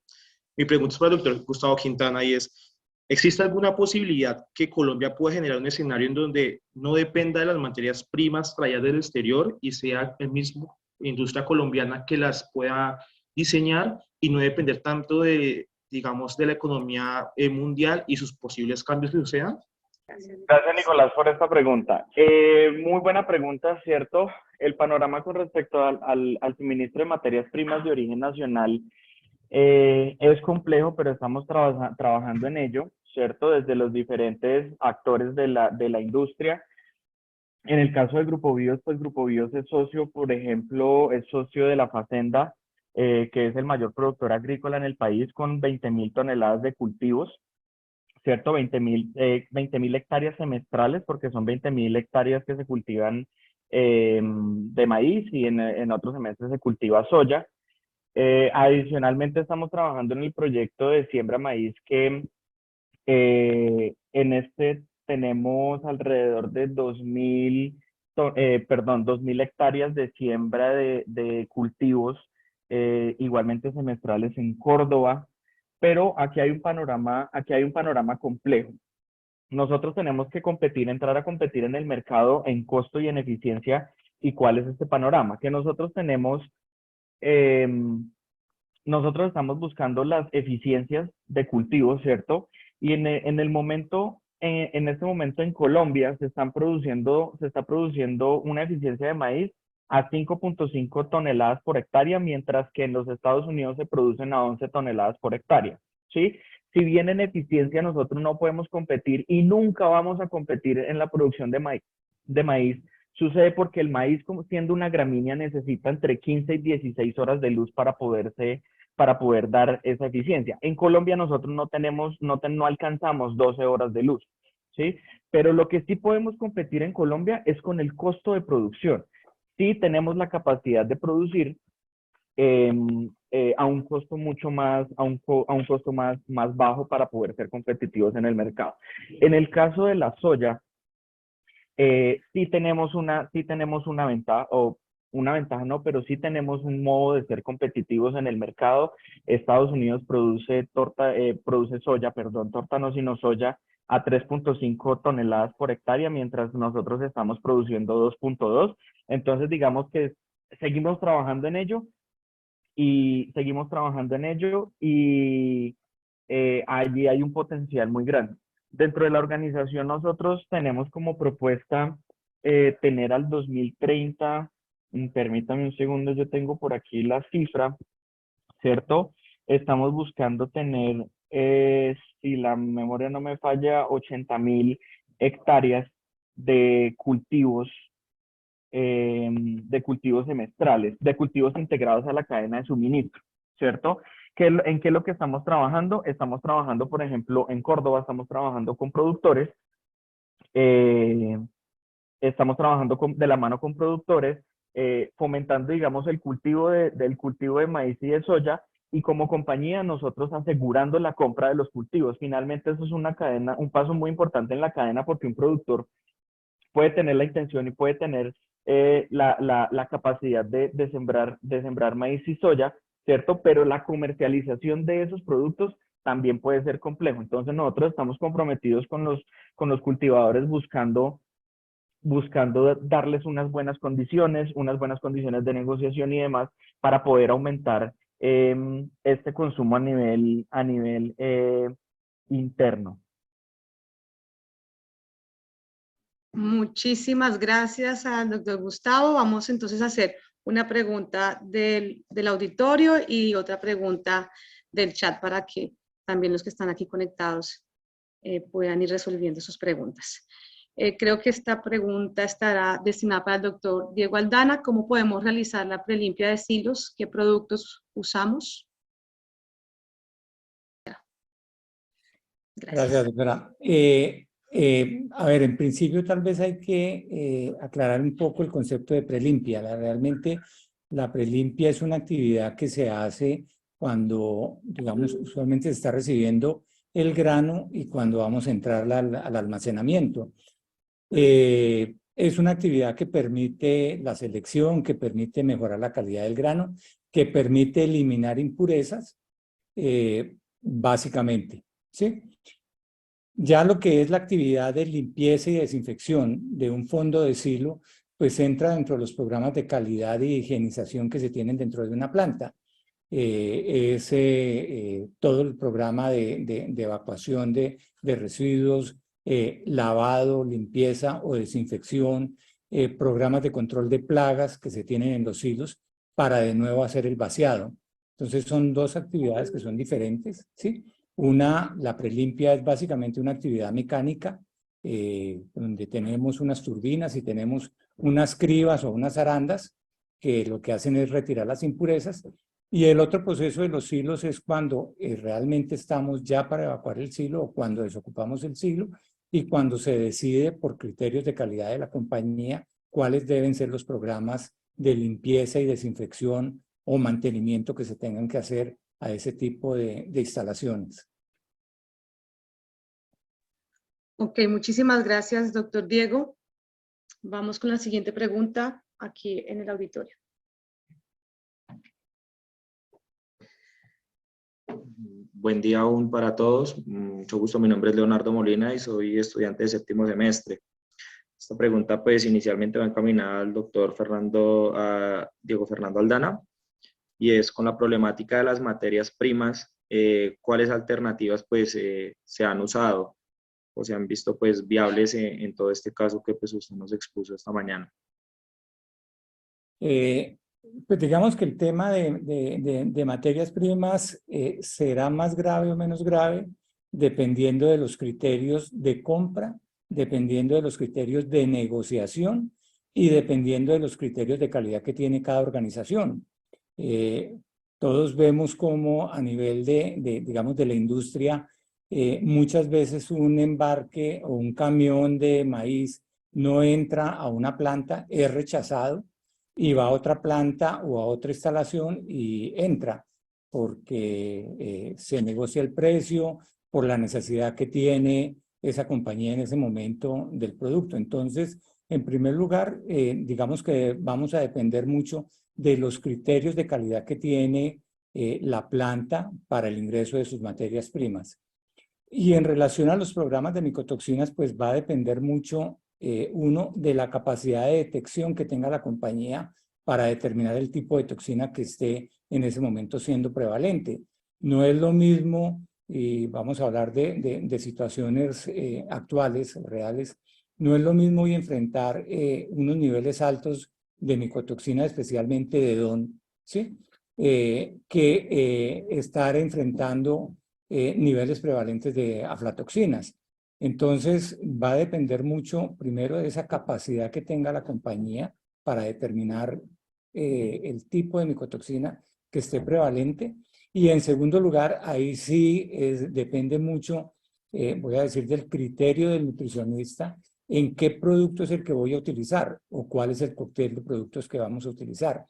Mi pregunta es para el doctor Gustavo Quintana y es, ¿existe alguna posibilidad que Colombia pueda generar un escenario en donde no dependa de las materias primas traídas del exterior y sea el mismo industria colombiana que las pueda diseñar y no depender tanto de, digamos, de la economía mundial y sus posibles cambios que sucedan? Gracias, Nicolás, por esta pregunta. Muy buena pregunta, ¿cierto? El panorama con respecto al suministro de materias primas de origen nacional es complejo, pero estamos trabajando en ello, ¿cierto? Desde los diferentes actores de la industria. En el caso del Grupo Bios, pues Grupo Bios es socio, por ejemplo, es socio de la Facenda, que es el mayor productor agrícola en el país con 20.000 toneladas de cultivos, ¿cierto? 20.000 hectáreas semestrales, porque son 20.000 hectáreas que se cultivan de maíz y en otros semestres se cultiva soya. Adicionalmente estamos trabajando en el proyecto de siembra maíz que en este tenemos alrededor de 2.000 hectáreas de siembra de cultivos, igualmente semestrales en Córdoba, pero aquí hay un panorama complejo. Nosotros tenemos que entrar a competir en el mercado en costo y en eficiencia. ¿Y cuál es este panorama? Que nosotros nosotros estamos buscando las eficiencias de cultivo, ¿cierto? Y en este momento en Colombia se está produciendo una eficiencia de maíz a 5.5 toneladas por hectárea, mientras que en los Estados Unidos se producen a 11 toneladas por hectárea, ¿sí? Si bien en eficiencia nosotros no podemos competir y nunca vamos a competir en la producción de maíz, sucede porque el maíz, como siendo una gramínea, necesita entre 15 y 16 horas de luz para poder dar esa eficiencia. En Colombia nosotros no alcanzamos 12 horas de luz, ¿sí? Pero lo que sí podemos competir en Colombia es con el costo de producción. Sí tenemos la capacidad de producir a un costo mucho más, a un costo más bajo para poder ser competitivos en el mercado. En el caso de la soya, sí tenemos una ventaja, o una ventaja no, pero sí tenemos un modo de ser competitivos en el mercado. Estados Unidos produce soya, torta no sino soya, a 3.5 toneladas por hectárea, mientras nosotros estamos produciendo 2.2. Entonces, digamos que seguimos trabajando en ello y allí hay un potencial muy grande. Dentro de la organización nosotros tenemos como propuesta tener al 2030, permítame un segundo, yo tengo por aquí la cifra, ¿cierto? Estamos buscando tener, si la memoria no me falla, 80.000 hectáreas de cultivos semestrales, de cultivos integrados a la cadena de suministro, ¿cierto? ¿En qué es lo que estamos trabajando? Estamos trabajando, por ejemplo, en Córdoba, estamos trabajando con productores, estamos trabajando de la mano con productores, fomentando, digamos, el cultivo del cultivo de maíz y de soya, y como compañía nosotros asegurando la compra de los cultivos. Finalmente eso es una cadena, un paso muy importante en la cadena, porque un productor puede tener la intención y puede tener la capacidad de sembrar maíz y soya, ¿cierto? Pero la comercialización de esos productos también puede ser complejo. Entonces nosotros estamos comprometidos con los cultivadores buscando darles unas buenas condiciones de negociación y demás, para poder aumentar este consumo a nivel interno. Muchísimas gracias al doctor Gustavo. Vamos entonces a hacer una pregunta del auditorio y otra pregunta del chat para que también los que están aquí conectados puedan ir resolviendo sus preguntas. Creo que esta pregunta estará destinada para el doctor Diego Aldana. ¿Cómo podemos realizar la prelimpia de silos? ¿Qué productos usamos? Gracias, doctora. A ver, en principio tal vez hay que aclarar un poco el concepto de prelimpia. Realmente la prelimpia es una actividad que se hace cuando, digamos, usualmente se está recibiendo el grano y cuando vamos a entrar al almacenamiento. Es una actividad que permite la selección, que permite mejorar la calidad del grano, que permite eliminar impurezas, básicamente, ¿sí? Ya lo que es la actividad de limpieza y desinfección de un fondo de silo, pues entra dentro de los programas de calidad y higienización que se tienen dentro de una planta. Todo el programa de evacuación de residuos, lavado, limpieza o desinfección, programas de control de plagas que se tienen en los silos para de nuevo hacer el vaciado. Entonces son dos actividades que son diferentes, ¿sí? La prelimpia es básicamente una actividad mecánica donde tenemos unas turbinas y tenemos unas cribas o unas arandas que lo que hacen es retirar las impurezas. Y el otro proceso de los silos es cuando realmente estamos ya para evacuar el silo o cuando desocupamos el silo y cuando se decide por criterios de calidad de la compañía cuáles deben ser los programas de limpieza y desinfección o mantenimiento que se tengan que hacer a ese tipo de instalaciones. Ok, muchísimas gracias, doctor Diego. Vamos con la siguiente pregunta aquí en el auditorio. Buen día aún para todos. Mucho gusto, mi nombre es Leonardo Molina y soy estudiante de séptimo semestre. Esta pregunta pues inicialmente va encaminada al doctor Diego Fernando Aldana y es con la problemática de las materias primas, ¿cuáles alternativas pues se han usado o se han visto pues viables en todo este caso que pues usted nos expuso esta mañana? Pues digamos que el tema de materias primas será más grave o menos grave dependiendo de los criterios de compra, dependiendo de los criterios de negociación y dependiendo de los criterios de calidad que tiene cada organización. Todos vemos cómo a nivel digamos, de la industria, muchas veces un embarque o un camión de maíz no entra a una planta, es rechazado y va a otra planta o a otra instalación y entra porque se negocia el precio por la necesidad que tiene esa compañía en ese momento del producto. Entonces, en primer lugar, digamos que vamos a depender mucho de los criterios de calidad que tiene la planta para el ingreso de sus materias primas. Y en relación a los programas de micotoxinas, pues va a depender mucho, uno, de la capacidad de detección que tenga la compañía para determinar el tipo de toxina que esté en ese momento siendo prevalente. No es lo mismo, y vamos a hablar de situaciones actuales, reales, no es lo mismo y enfrentar unos niveles altos de micotoxina, especialmente de DON, ¿sí? Que estar enfrentando niveles prevalentes de aflatoxinas. Entonces, va a depender mucho, primero, de esa capacidad que tenga la compañía para determinar el tipo de micotoxina que esté prevalente. Y en segundo lugar, ahí sí depende mucho, voy a decir, del criterio del nutricionista, en qué producto es el que voy a utilizar o cuál es el cóctel de productos que vamos a utilizar.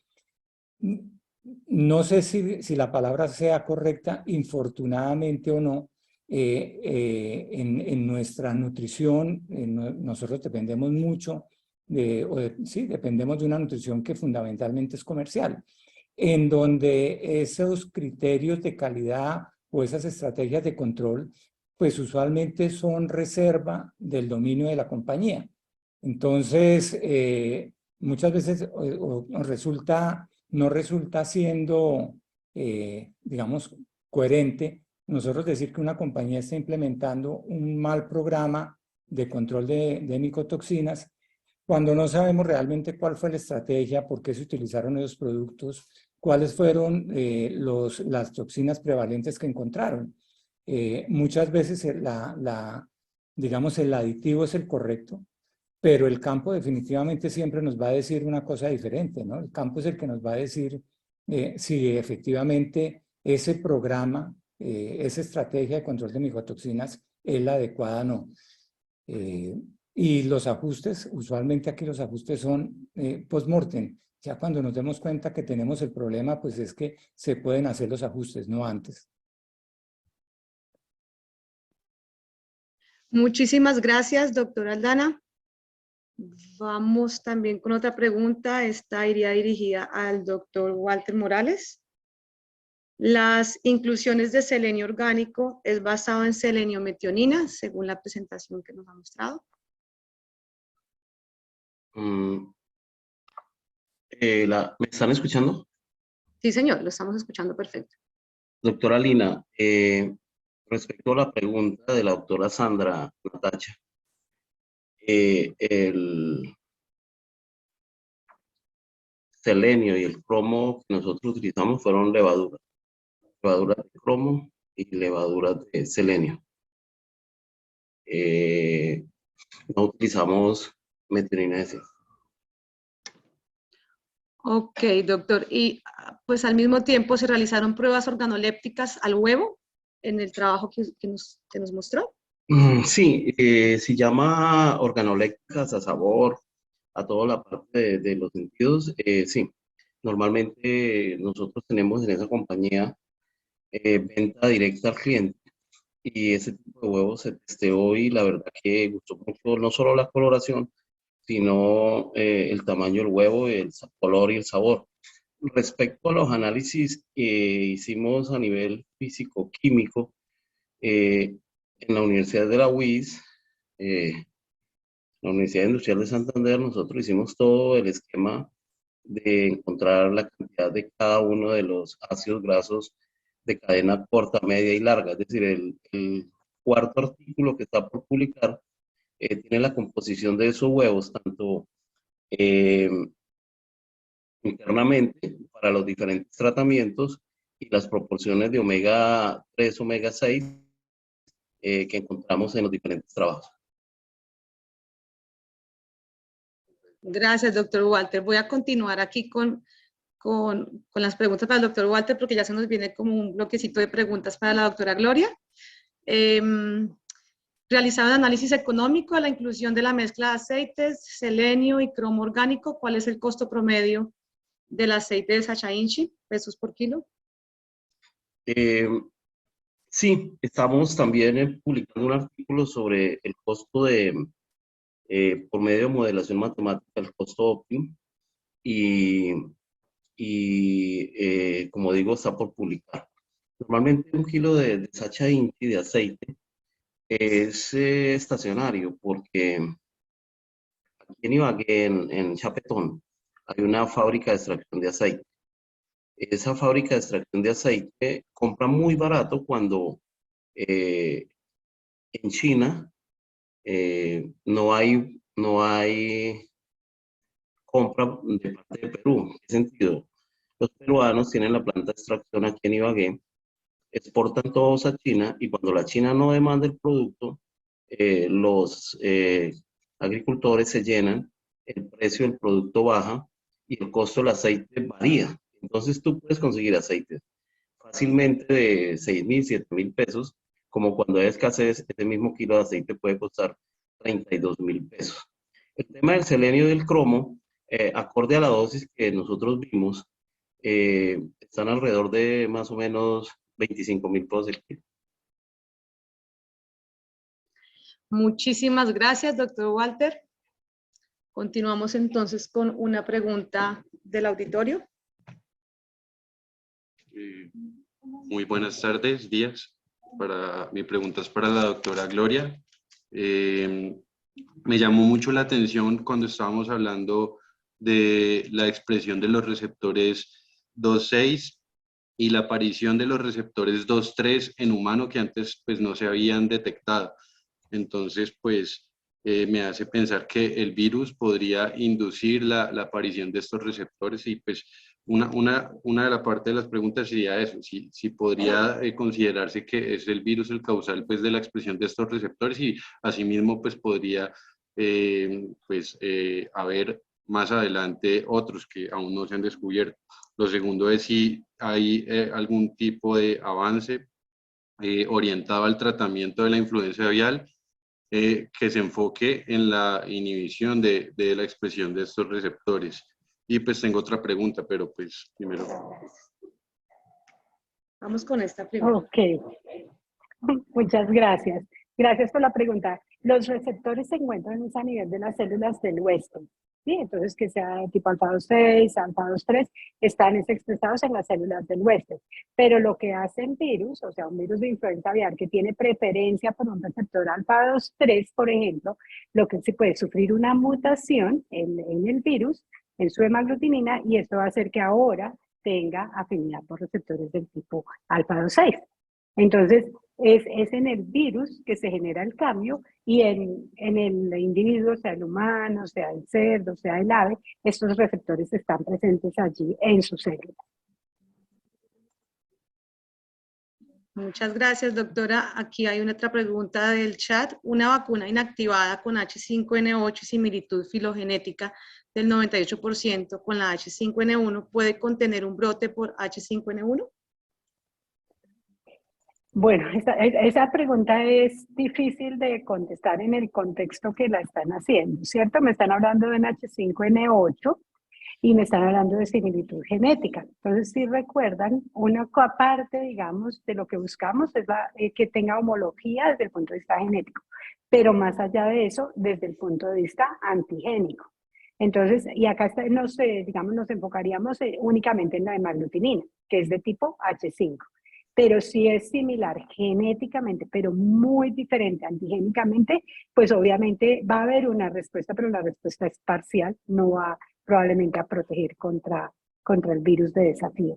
No sé si la palabra sea correcta, infortunadamente o no, en nuestra nutrición, nosotros dependemos mucho, sí, dependemos de una nutrición que fundamentalmente es comercial, en donde esos criterios de calidad o esas estrategias de control, pues usualmente son reserva del dominio de la compañía. Entonces, muchas veces no resulta siendo, digamos, coherente nosotros decir que una compañía está implementando un mal programa de control de micotoxinas cuando no sabemos realmente cuál fue la estrategia, por qué se utilizaron esos productos, cuáles fueron las toxinas prevalentes que encontraron. Muchas veces digamos, el aditivo es el correcto, pero el campo definitivamente siempre nos va a decir una cosa diferente, ¿no? El campo es el que nos va a decir si efectivamente ese programa, esa estrategia de control de micotoxinas es la adecuada o no. Y los ajustes, usualmente aquí los ajustes son post-mortem. Ya cuando nos demos cuenta que tenemos el problema, pues es que se pueden hacer los ajustes, no antes. Muchísimas gracias, doctora Aldana. Vamos también con otra pregunta. Esta iría dirigida al doctor Walter Morales. Las inclusiones de selenio orgánico es basado en selenio-metionina, según la presentación que nos ha mostrado. ¿Me están escuchando? Sí, señor, lo estamos escuchando perfecto. Doctora Lina, respecto a la pregunta de la doctora Sandra Natacha, el selenio y el cromo que nosotros utilizamos fueron levaduras de cromo y levaduras de selenio. no utilizamos metionina S. Ok, doctor. Y pues al mismo tiempo se realizaron pruebas organolépticas al huevo en el trabajo que nos mostró. Sí, se llama organolépticas a sabor, a toda la parte de los sentidos. Sí, normalmente nosotros tenemos en esa compañía venta directa al cliente y ese tipo de huevos se testeó y la verdad que gustó mucho no solo la coloración, sino el tamaño del huevo, el color y el sabor. Respecto a los análisis que hicimos a nivel físico-químico, en la Universidad de la UIS, la Universidad Industrial de Santander, nosotros hicimos todo el esquema de encontrar la cantidad de cada uno de los ácidos grasos de cadena corta, media y larga. Es decir, el cuarto artículo que está por publicar tiene la composición de esos huevos, tanto eh, internamente para los diferentes tratamientos y las proporciones de omega 3, omega 6 que encontramos en los diferentes trabajos. Gracias, doctor Walter. Voy a continuar aquí con las preguntas para el doctor Walter, porque ya se nos viene como un bloquecito de preguntas para la doctora Gloria. Realizaron análisis económico a la inclusión de la mezcla de aceites, selenio y cromo orgánico. ¿Cuál es el costo promedio del aceite de Sacha Inchi, pesos por kilo? Sí, estamos también publicando un artículo sobre el costo por medio de modelación matemática, el costo óptimo, y como digo, está por publicar. Normalmente un kilo de Sacha Inchi de aceite es estacionario, porque aquí en Ibagué, en Chapetón, hay una fábrica de extracción de aceite. Esa fábrica de extracción de aceite compra muy barato cuando en China no hay compra de parte de Perú. ¿En qué sentido? Los peruanos tienen la planta de extracción aquí en Ibagué, exportan todos a China y cuando la China no demanda el producto, los agricultores se llenan, el precio del producto baja y el costo del aceite varía. Entonces tú puedes conseguir aceite fácilmente de 6.000, 7.000 pesos, como cuando hay escasez, ese mismo kilo de aceite puede costar 32.000 pesos. El tema del selenio y del cromo, acorde a la dosis que nosotros vimos, están alrededor de más o menos 25.000 pesos el kilo. Muchísimas gracias, doctor Walter. Continuamos entonces con una pregunta del auditorio. Muy buenas tardes, días. Mi pregunta es para la doctora Gloria. Me llamó mucho la atención cuando estábamos hablando de la expresión de los receptores 2.6 y la aparición de los receptores 2.3 en humano que antes pues no se habían detectado. Entonces pues me hace pensar que el virus podría inducir la aparición de estos receptores y pues una de las partes de las preguntas sería eso, si podría considerarse que es el virus el causal pues de la expresión de estos receptores y asimismo pues podría haber más adelante otros que aún no se han descubierto. Lo segundo es si hay algún tipo de avance orientado al tratamiento de la influencia aviar que se enfoque en la inhibición de la expresión de estos receptores. Y pues tengo otra pregunta, pero pues primero. Vamos con esta primera. Ok, muchas gracias. Gracias por la pregunta. Los receptores se encuentran a nivel de las células del hueso. ¿Sí? Entonces, que sea de tipo alfa-2,6, alfa-2,3, están expresados en las células del huésped. Pero lo que hace el virus, o sea, un virus de influenza aviar que tiene preferencia por un receptor alfa-2,3, por ejemplo, lo que se puede sufrir una mutación en el virus, en su hemaglutinina, y esto va a hacer que ahora tenga afinidad por receptores del tipo alfa-2,6. Entonces, es en el virus que se genera el cambio y en el individuo, sea el humano, sea el cerdo, sea el ave, estos receptores están presentes allí en su célula. Muchas gracias, doctora. Aquí hay otra pregunta del chat. ¿Una vacuna inactivada con H5N8 y similitud filogenética del 98% con la H5N1 puede contener un brote por H5N1? Bueno, esa pregunta es difícil de contestar en el contexto que la están haciendo, ¿cierto? Me están hablando de un H5N8 y me están hablando de similitud genética. Entonces, si recuerdan, una parte, digamos, de lo que buscamos es que tenga homología desde el punto de vista genético, pero más allá de eso, desde el punto de vista antigénico. Entonces, y acá digamos, nos enfocaríamos únicamente en la hemaglutinina, que es de tipo H5. Pero si es similar genéticamente, pero muy diferente antigénicamente, pues obviamente va a haber una respuesta, pero la respuesta es parcial, no va probablemente a proteger contra el virus de desafío.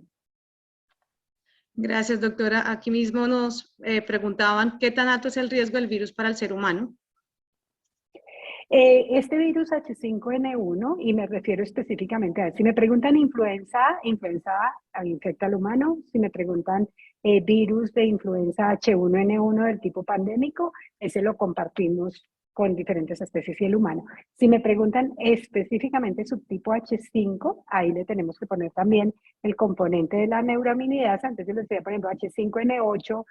Gracias, doctora. Aquí mismo nos preguntaban qué tan alto es el riesgo del virus para el ser humano. Este virus H5N1, y me refiero específicamente a, si me preguntan influenza infecta al humano. Si me preguntan virus de influenza H1N1 del tipo pandémico, ese lo compartimos con diferentes especies y el humano. Si me preguntan específicamente subtipo H5, ahí le tenemos que poner también el componente de la neuraminidasa. Entonces les decía, por ejemplo, H5N8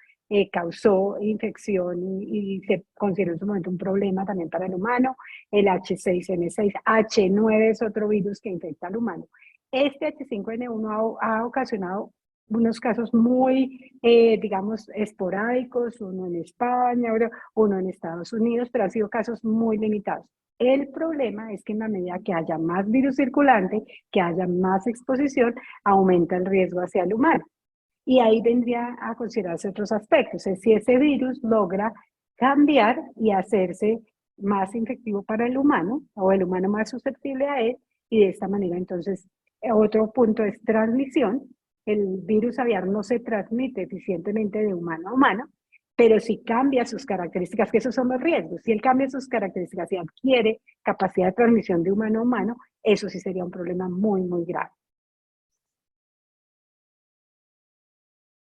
causó infección y se consideró en su momento un problema también para el humano. El H6N6, H9 es otro virus que infecta al humano. Este H5N1 ha ocasionado unos casos muy, digamos, esporádicos, uno en España, uno en Estados Unidos, pero han sido casos muy limitados. El problema es que en la medida que haya más virus circulante, que haya más exposición, aumenta el riesgo hacia el humano. Y ahí vendría a considerarse otros aspectos. Es si ese virus logra cambiar y hacerse más infectivo para el humano, o el humano más susceptible a él, y de esta manera entonces otro punto es transmisión. El virus aviar no se transmite eficientemente de humano a humano, pero si cambia sus características, que esos son los riesgos, si él cambia sus características y adquiere capacidad de transmisión de humano a humano, eso sí sería un problema muy, muy grave.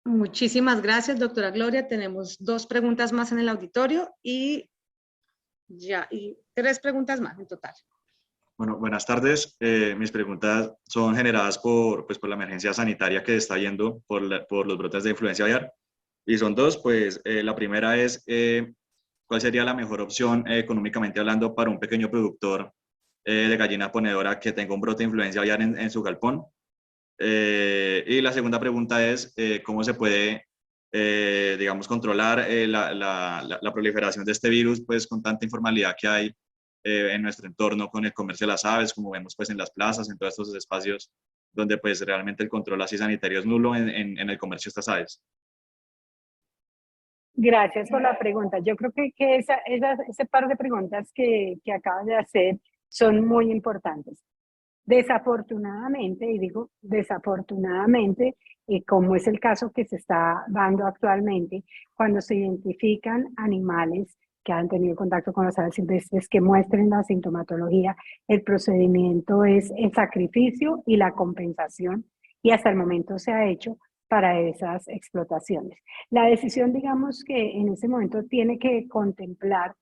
Muchísimas gracias, doctora Gloria. Tenemos 2 preguntas más en el auditorio y 3 preguntas más en total. Bueno, buenas tardes. Mis preguntas son generadas por la emergencia sanitaria que está yendo por los brotes de influenza aviar. Y son 2, pues la primera es, ¿cuál sería la mejor opción económicamente hablando para un pequeño productor de gallina ponedora que tenga un brote de influenza aviar en su galpón? Y la segunda pregunta es, ¿cómo se puede, digamos, controlar la proliferación de este virus, pues con tanta informalidad que hay en nuestro entorno con el comercio de las aves, como vemos pues en las plazas, en todos estos espacios donde pues realmente el control así sanitario es nulo en el comercio de estas aves? Gracias por la pregunta. Yo creo que ese par de preguntas que acabas de hacer son muy importantes. Desafortunadamente, y digo desafortunadamente, como es el caso que se está dando actualmente, cuando se identifican animales que han tenido contacto con las aves silvestres que muestren la sintomatología, el procedimiento es el sacrificio y la compensación, y hasta el momento se ha hecho para esas explotaciones. La decisión, digamos, que en ese momento tiene que contemplar,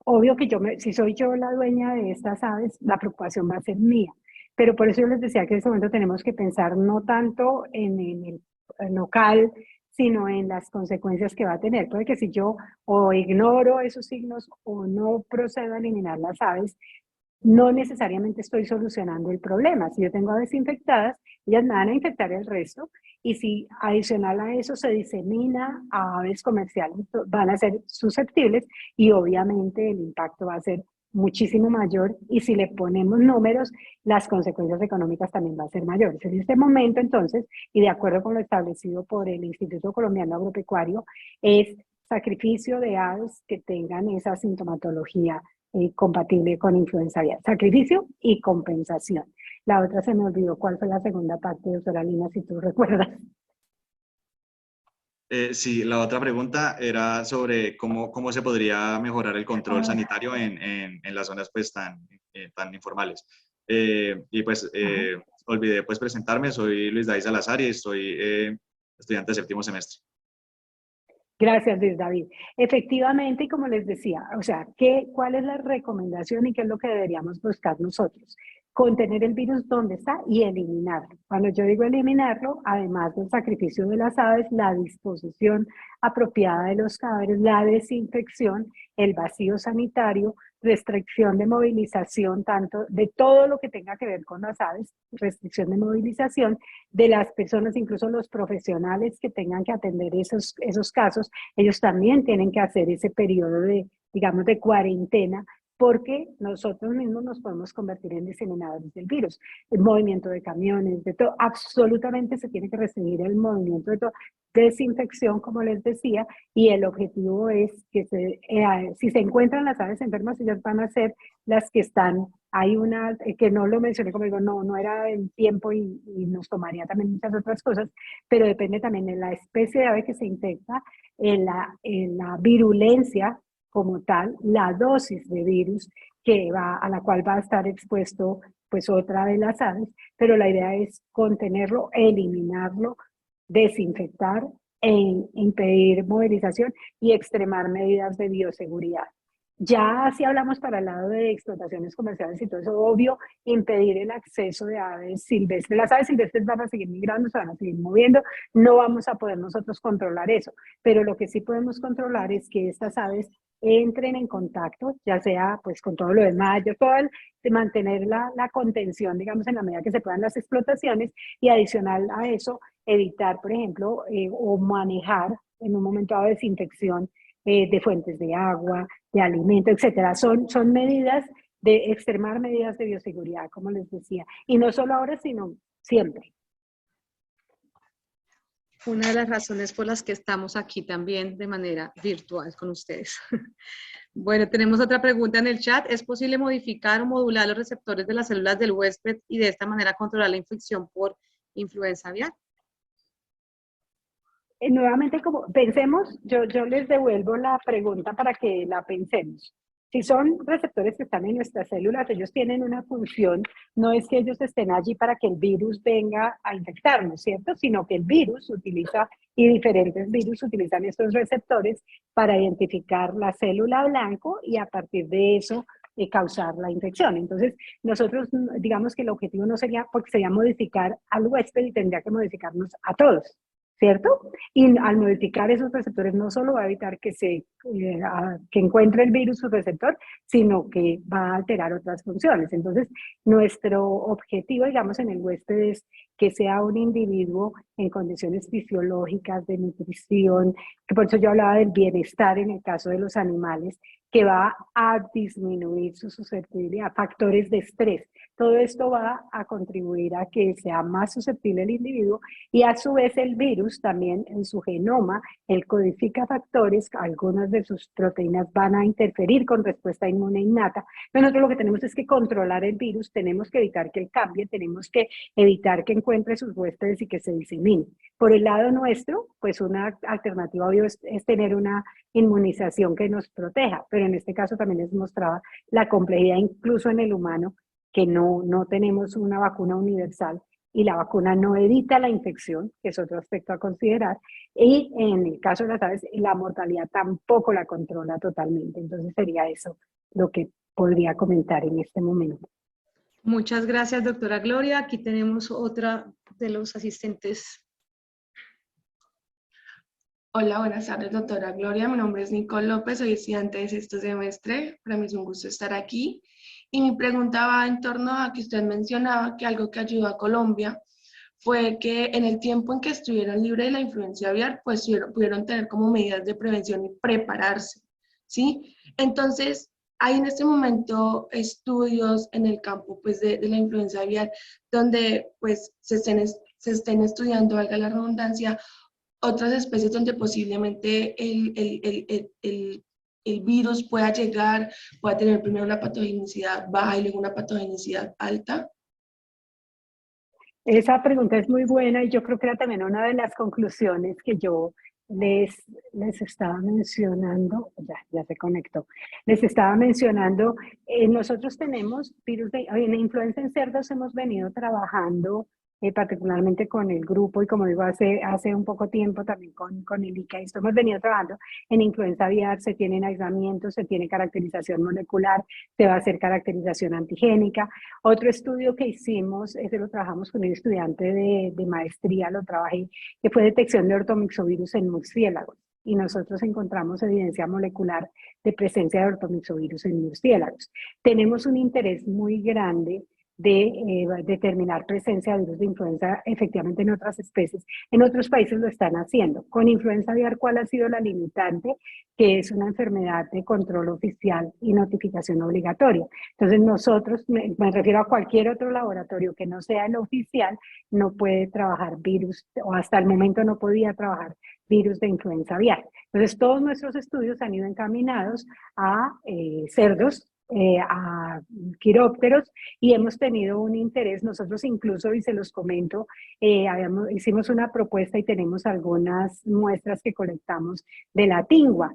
obvio que si soy yo la dueña de estas aves, la preocupación va a ser mía. Pero por eso yo les decía que en este momento tenemos que pensar no tanto en el local, sino en las consecuencias que va a tener. Puede que si yo o ignoro esos signos o no procedo a eliminar las aves, no necesariamente estoy solucionando el problema. Si yo tengo aves infectadas, ellas me van a infectar el resto, y si adicional a eso se disemina a aves comerciales, van a ser susceptibles y obviamente el impacto va a ser muchísimo mayor, y si le ponemos números, las consecuencias económicas también van a ser mayores. En este momento, entonces, y de acuerdo con lo establecido por el Instituto Colombiano Agropecuario, es sacrificio de aves que tengan esa sintomatología compatible con influenza aviar. Sacrificio y compensación. La otra se me olvidó. ¿Cuál fue la segunda parte, doctora Lina, si tú recuerdas? Sí, la otra pregunta era sobre cómo se podría mejorar el control sanitario en las zonas pues tan informales. Y pues olvidé pues presentarme, soy Luis David Salazar y estoy estudiante de 7º semestre. Gracias, Luis David. Efectivamente, y como les decía, o sea, ¿cuál es la recomendación y qué es lo que deberíamos buscar nosotros? Contener el virus donde está y eliminarlo. Cuando yo digo eliminarlo, además del sacrificio de las aves, la disposición apropiada de los cadáveres, la desinfección, el vacío sanitario, restricción de movilización, tanto de todo lo que tenga que ver con las aves, restricción de movilización de las personas, incluso los profesionales que tengan que atender esos casos, ellos también tienen que hacer ese periodo de, digamos, de cuarentena, porque nosotros mismos nos podemos convertir en diseminadores del virus. El movimiento de camiones, de todo, absolutamente se tiene que restringir el movimiento de todo. Desinfección, como les decía, y el objetivo es que si se encuentran las aves enfermas, ellas van a ser las que están. Hay una que no lo mencioné, como digo, no era el tiempo y nos tomaría también muchas otras cosas, pero depende también de la especie de ave que se infecta, en la virulencia como tal, la dosis de virus a la cual va a estar expuesto pues otra de las aves, pero la idea es contenerlo, eliminarlo, desinfectar, impedir movilización y extremar medidas de bioseguridad. Ya si hablamos para el lado de explotaciones comerciales y todo eso, obvio, impedir el acceso de aves silvestres. Las aves silvestres van a seguir migrando, se van a seguir moviendo, no vamos a poder nosotros controlar eso, pero lo que sí podemos controlar es que estas aves entren en contacto, ya sea pues con todo lo demás, de mantener la contención, digamos, en la medida que se puedan las explotaciones, y adicional a eso, evitar, por ejemplo, o manejar en un momento dado desinfección de fuentes de agua, de alimento, etcétera. Son medidas de extremar medidas de bioseguridad, como les decía, y no solo ahora, sino siempre. Una de las razones por las que estamos aquí también de manera virtual con ustedes. Bueno, tenemos otra pregunta en el chat. ¿Es posible modificar o modular los receptores de las células del huésped y de esta manera controlar la infección por influenza aviar? Nuevamente, como pensemos, yo les devuelvo la pregunta para que la pensemos. Si son receptores que están en nuestras células, ellos tienen una función, no es que ellos estén allí para que el virus venga a infectarnos, ¿cierto? Sino que el virus utiliza, y diferentes virus utilizan estos receptores para identificar la célula blanco y a partir de eso causar la infección. Entonces, nosotros digamos que el objetivo no sería, porque sería modificar al huésped y tendría que modificarnos a todos, ¿cierto? Y al modificar esos receptores no solo va a evitar que que encuentre el virus su receptor, sino que va a alterar otras funciones. Entonces, nuestro objetivo, digamos, en el huésped es que sea un individuo en condiciones fisiológicas de nutrición, que por eso yo hablaba del bienestar en el caso de los animales, que va a disminuir su susceptibilidad a factores de estrés. Todo esto va a contribuir a que sea más susceptible el individuo, y a su vez el virus también en su genoma, él codifica factores, algunas de sus proteínas van a interferir con respuesta inmune innata. Nosotros lo que tenemos es que controlar el virus, tenemos que evitar que él cambie, tenemos que evitar que encuentre sus huéspedes y que se disemine. Por el lado nuestro, pues una alternativa obvio es tener una inmunización que nos proteja, pero en este caso también les mostraba la complejidad incluso en el humano, que no tenemos una vacuna universal y la vacuna no evita la infección, que es otro aspecto a considerar, y en el caso de las aves, la mortalidad tampoco la controla totalmente. Entonces sería eso lo que podría comentar en este momento. Muchas gracias, doctora Gloria. Aquí tenemos otra de los asistentes. Hola, buenas tardes, doctora Gloria. Mi nombre es Nicole López, soy estudiante de sexto semestre. Para mí es un gusto estar aquí. Y mi pregunta va en torno a que usted mencionaba que algo que ayudó a Colombia fue que en el tiempo en que estuvieron libres de la influencia aviar, pues pudieron tener como medidas de prevención y prepararse, ¿sí? Entonces, hay en este momento estudios en el campo pues, de la influenza aviar donde pues se estén estudiando, valga la redundancia, otras especies donde posiblemente el virus pueda llegar, pueda tener primero una patogenicidad baja y luego una patogenicidad alta? Esa pregunta es muy buena y yo creo que era también una de las conclusiones que yo les estaba mencionando, ya se conectó, les estaba mencionando, nosotros tenemos virus en influenza en cerdos hemos venido trabajando particularmente con el grupo y como digo, hace un poco tiempo también con el ICA. Esto hemos venido trabajando en influenza aviar, se tiene aislamiento, se tiene caracterización molecular, se va a hacer caracterización antigénica. Otro estudio que hicimos, ese lo trabajamos con un estudiante de maestría, lo trabajé, que fue detección de ortomixovirus en murciélagos. Y nosotros encontramos evidencia molecular de presencia de ortomixovirus en murciélagos. Tenemos un interés muy grande de determinar presencia de virus de influenza efectivamente en otras especies. En otros países lo están haciendo. Con influenza aviar, ¿cuál ha sido la limitante? Que es una enfermedad de control oficial y notificación obligatoria. Entonces nosotros, me refiero a cualquier otro laboratorio que no sea el oficial, no puede trabajar virus, o hasta el momento no podía trabajar virus de influenza aviar. Entonces todos nuestros estudios han ido encaminados a cerdos, a quirópteros, y hemos tenido un interés, nosotros incluso, y se los comento, hicimos una propuesta y tenemos algunas muestras que colectamos de la tingua.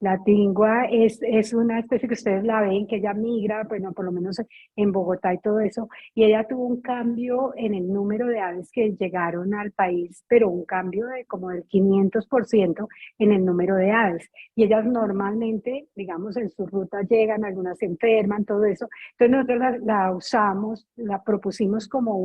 La tingua es una especie que ustedes la ven, que ella migra, bueno, por lo menos en Bogotá y todo eso, y ella tuvo un cambio en el número de aves que llegaron al país, pero un cambio de como del 500% en el número de aves. Y ellas normalmente, digamos, en su ruta llegan, algunas se enferman, todo eso. Entonces nosotros la usamos, la propusimos como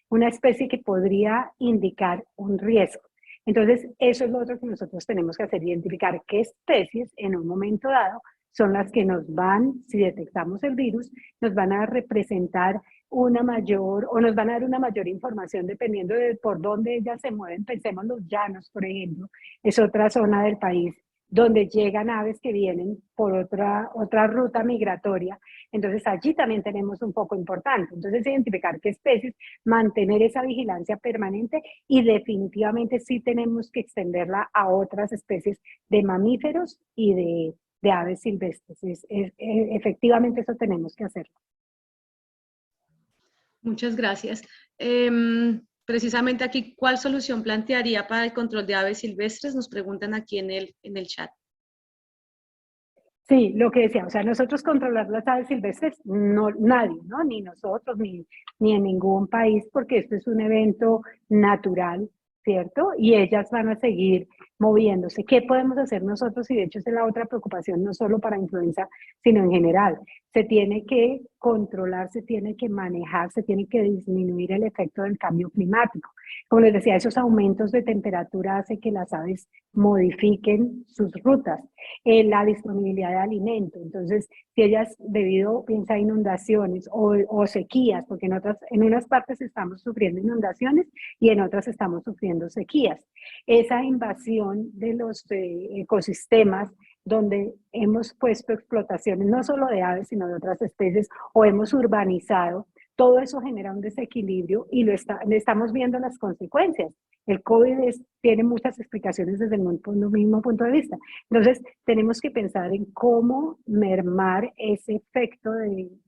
una especie que podría indicar un riesgo. Entonces, eso es lo otro que nosotros tenemos que hacer, identificar qué especies en un momento dado son las que nos van, si detectamos el virus, nos van a representar una mayor, o nos van a dar una mayor información dependiendo de por dónde ellas se mueven. Pensemos los llanos, por ejemplo, es otra zona del país donde llegan aves que vienen por otra ruta migratoria. Entonces allí también tenemos un foco importante. Entonces identificar qué especies, mantener esa vigilancia permanente, y definitivamente sí tenemos que extenderla a otras especies de mamíferos y de aves silvestres. Efectivamente eso tenemos que hacerlo. Muchas gracias. Precisamente aquí, ¿cuál solución plantearía para el control de aves silvestres? Nos preguntan aquí en el chat. Sí, lo que decía, o sea, nosotros controlar las aves silvestres, no, nadie, ¿no? Ni nosotros, ni en ningún país, porque esto es un evento natural, ¿cierto? Y ellas van a seguir moviéndose. ¿Qué podemos hacer nosotros? Y de hecho esa es la otra preocupación, no solo para influenza, sino en general. Se tiene que controlar, se tiene que manejar, se tiene que disminuir el efecto del cambio climático. Como les decía, esos aumentos de temperatura hacen que las aves modifiquen sus rutas, la disponibilidad de alimento. Entonces, si ellas, debido, piensa, a inundaciones o sequías, porque en unas partes estamos sufriendo inundaciones y en otras estamos sufriendo sequías, esa invasión de los ecosistemas donde hemos puesto explotaciones no solo de aves, sino de otras especies, o hemos urbanizado, todo eso genera un desequilibrio y le estamos viendo las consecuencias. El COVID tiene muchas explicaciones desde el mismo punto de vista. Entonces, tenemos que pensar en cómo mermar ese efecto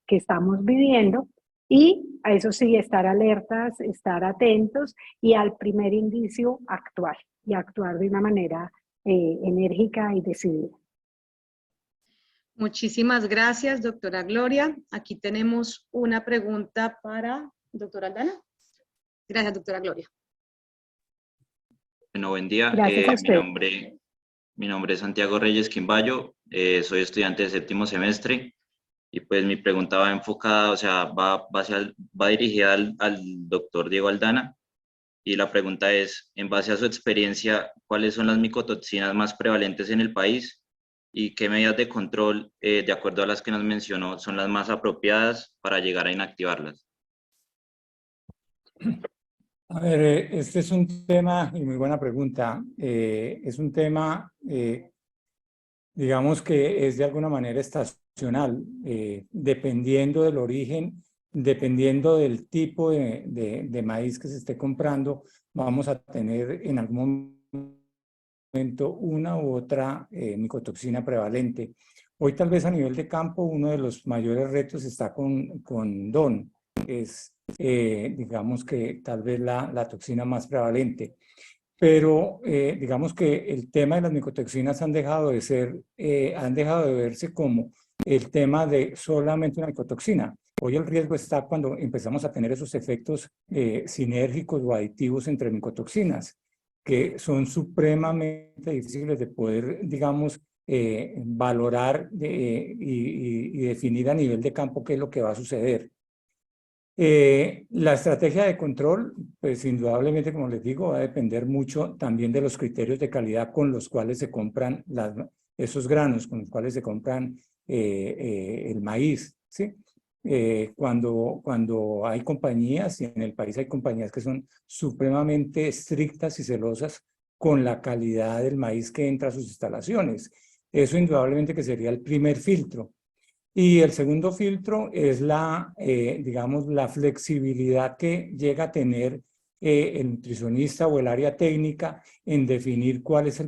que estamos viviendo, y a eso sí, estar alertas, estar atentos, y al primer indicio actuar, y actuar de una manera enérgica y decidida. Muchísimas gracias, doctora Gloria. Aquí tenemos una pregunta para doctora Aldana. Gracias, doctora Gloria. Bueno, buen día. Gracias a usted. Mi nombre es Santiago Reyes Quimbayo, soy estudiante de séptimo semestre, y pues mi pregunta va enfocada, o sea, va dirigida al doctor Diego Aldana, y la pregunta es, en base a su experiencia, ¿cuáles son las micotoxinas más prevalentes en el país? ¿Y qué medidas de control, de acuerdo a las que nos mencionó, son las más apropiadas para llegar a inactivarlas? A ver, este es un tema, y muy buena pregunta, es un tema, digamos que es de alguna manera estacional, dependiendo del origen, dependiendo del tipo de maíz que se esté comprando, vamos a tener en algún momento una u otra micotoxina prevalente. Hoy tal vez a nivel de campo uno de los mayores retos está con DON, que es digamos que tal vez la toxina más prevalente. Pero digamos que el tema de las micotoxinas han dejado de verse como el tema de solamente una micotoxina. Hoy el riesgo está cuando empezamos a tener esos efectos sinérgicos o aditivos entre micotoxinas, que son supremamente difíciles de poder, digamos, valorar y definir a nivel de campo qué es lo que va a suceder. La estrategia de control, pues indudablemente, como les digo, va a depender mucho también de los criterios de calidad con los cuales se compran esos granos, con los cuales se compran el maíz, ¿sí? Cuando hay compañías, y en el país hay compañías que son supremamente estrictas y celosas con la calidad del maíz que entra a sus instalaciones. Eso indudablemente que sería el primer filtro. Y el segundo filtro es digamos, la flexibilidad que llega a tener el nutricionista o el área técnica en definir cuál es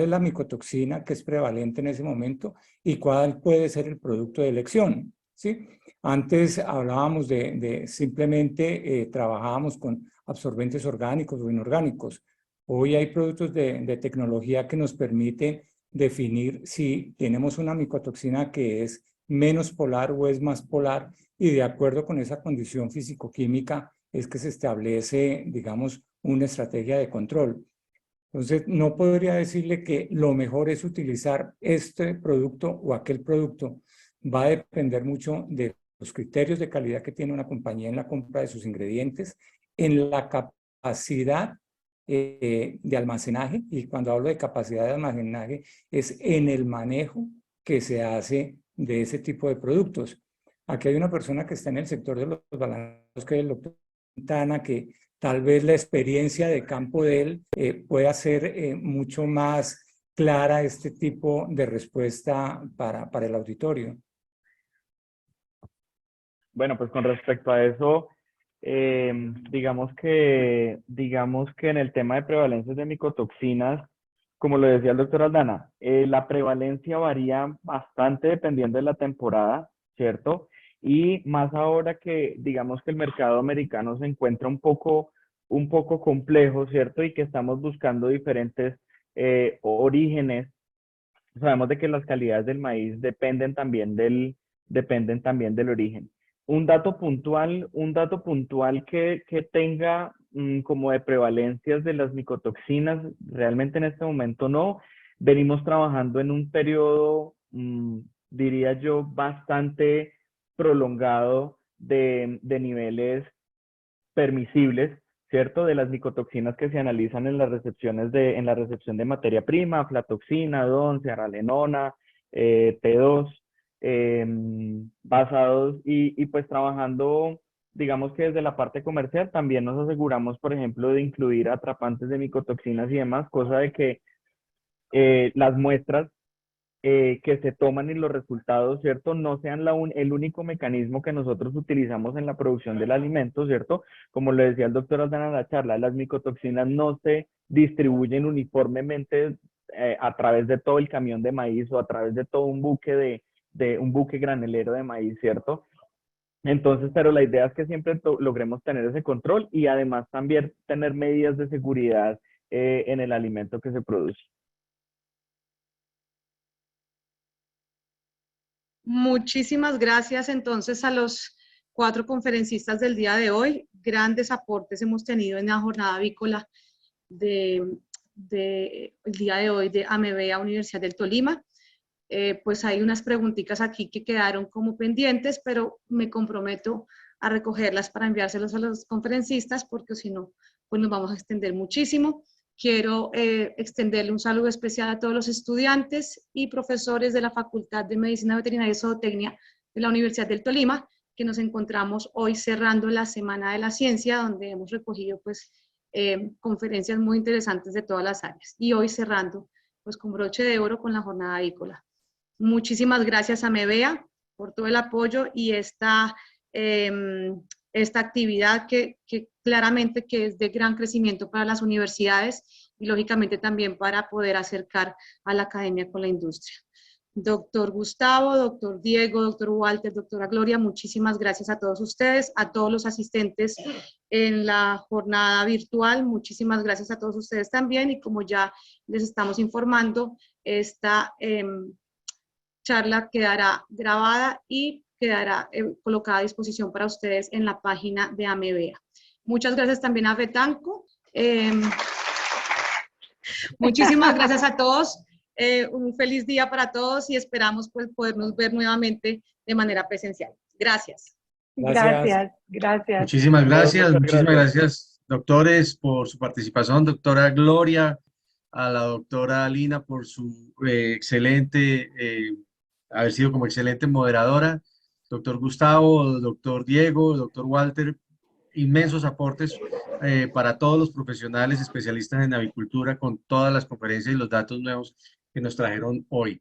la micotoxina que es prevalente en ese momento y cuál puede ser el producto de elección, ¿sí? Antes hablábamos simplemente trabajábamos con absorbentes orgánicos o inorgánicos. Hoy hay productos de tecnología que nos permiten definir si tenemos una micotoxina que es menos polar o es más polar, y de acuerdo con esa condición físico-química es que se establece, digamos, una estrategia de control. Entonces, no podría decirle que lo mejor es utilizar este producto o aquel producto. Va a depender mucho de los criterios de calidad que tiene una compañía en la compra de sus ingredientes, en la capacidad de almacenaje, y cuando hablo de capacidad de almacenaje es en el manejo que se hace de ese tipo de productos. Aquí hay una persona que está en el sector de los balanzos, que es el doctor Quintana, que tal vez la experiencia de campo de él pueda ser mucho más clara este tipo de respuesta para el auditorio. Bueno, pues con respecto a eso, digamos que en el tema de prevalencias de micotoxinas, como lo decía el doctor Aldana, la prevalencia varía bastante dependiendo de la temporada, ¿cierto? Y más ahora que digamos que el mercado americano se encuentra un poco complejo, ¿cierto? Y que estamos buscando diferentes orígenes. Sabemos de que las calidades del maíz dependen también del origen. Un dato puntual que tenga como de prevalencias de las micotoxinas, realmente en este momento no. Venimos trabajando en un periodo, diría yo, bastante prolongado de niveles permisibles, ¿cierto? De las micotoxinas que se analizan en las recepción de materia prima, aflatoxina, DON, cearalenona, T2, basados y pues trabajando, digamos que desde la parte comercial también nos aseguramos, por ejemplo, de incluir atrapantes de micotoxinas y demás, cosa de que las muestras que se toman y los resultados, ¿cierto? No sean el único mecanismo que nosotros utilizamos en la producción del alimento, ¿cierto? Como le decía el doctor Aldana en la charla, las micotoxinas no se distribuyen uniformemente a través de todo el camión de maíz o a través de todo un buque un buque granelero de maíz, ¿cierto? Entonces, pero la idea es que siempre logremos tener ese control y además también tener medidas de seguridad en el alimento que se produce. Muchísimas gracias entonces a los 4 conferencistas del día de hoy. Grandes aportes hemos tenido en la jornada avícola el día de hoy de AMEVEA Universidad del Tolima. Pues hay unas preguntitas aquí que quedaron como pendientes, pero me comprometo a recogerlas para enviárselas a los conferencistas, porque si no, pues nos vamos a extender muchísimo. Quiero extenderle un saludo especial a todos los estudiantes y profesores de la Facultad de Medicina Veterinaria y Zootecnia de la Universidad del Tolima, que nos encontramos hoy cerrando la Semana de la Ciencia, donde hemos recogido pues, conferencias muy interesantes de todas las áreas. Y hoy cerrando pues, con broche de oro con la jornada avícola. Muchísimas gracias a MEVEA por todo el apoyo y esta actividad que claramente que es de gran crecimiento para las universidades y lógicamente también para poder acercar a la academia con la industria. Doctor Gustavo, doctor Diego, doctor Walter, doctora Gloria, muchísimas gracias a todos ustedes, a todos los asistentes en la jornada virtual, muchísimas gracias a todos ustedes también y como ya les estamos informando, esta charla quedará grabada y quedará colocada a disposición para ustedes en la página de AMEVEA. Muchas gracias también a Betanco. Muchísimas gracias a todos. Un feliz día para todos y esperamos pues, podernos ver nuevamente de manera presencial. Gracias. Gracias, gracias. Muchísimas gracias, Muchas muchísimas gracias. gracias, doctores, por su participación, doctora Gloria, a la doctora Lina por su excelente, haber sido como excelente moderadora, doctor Gustavo, doctor Diego, doctor Walter, inmensos aportes para todos los profesionales especialistas en avicultura con todas las conferencias y los datos nuevos que nos trajeron hoy.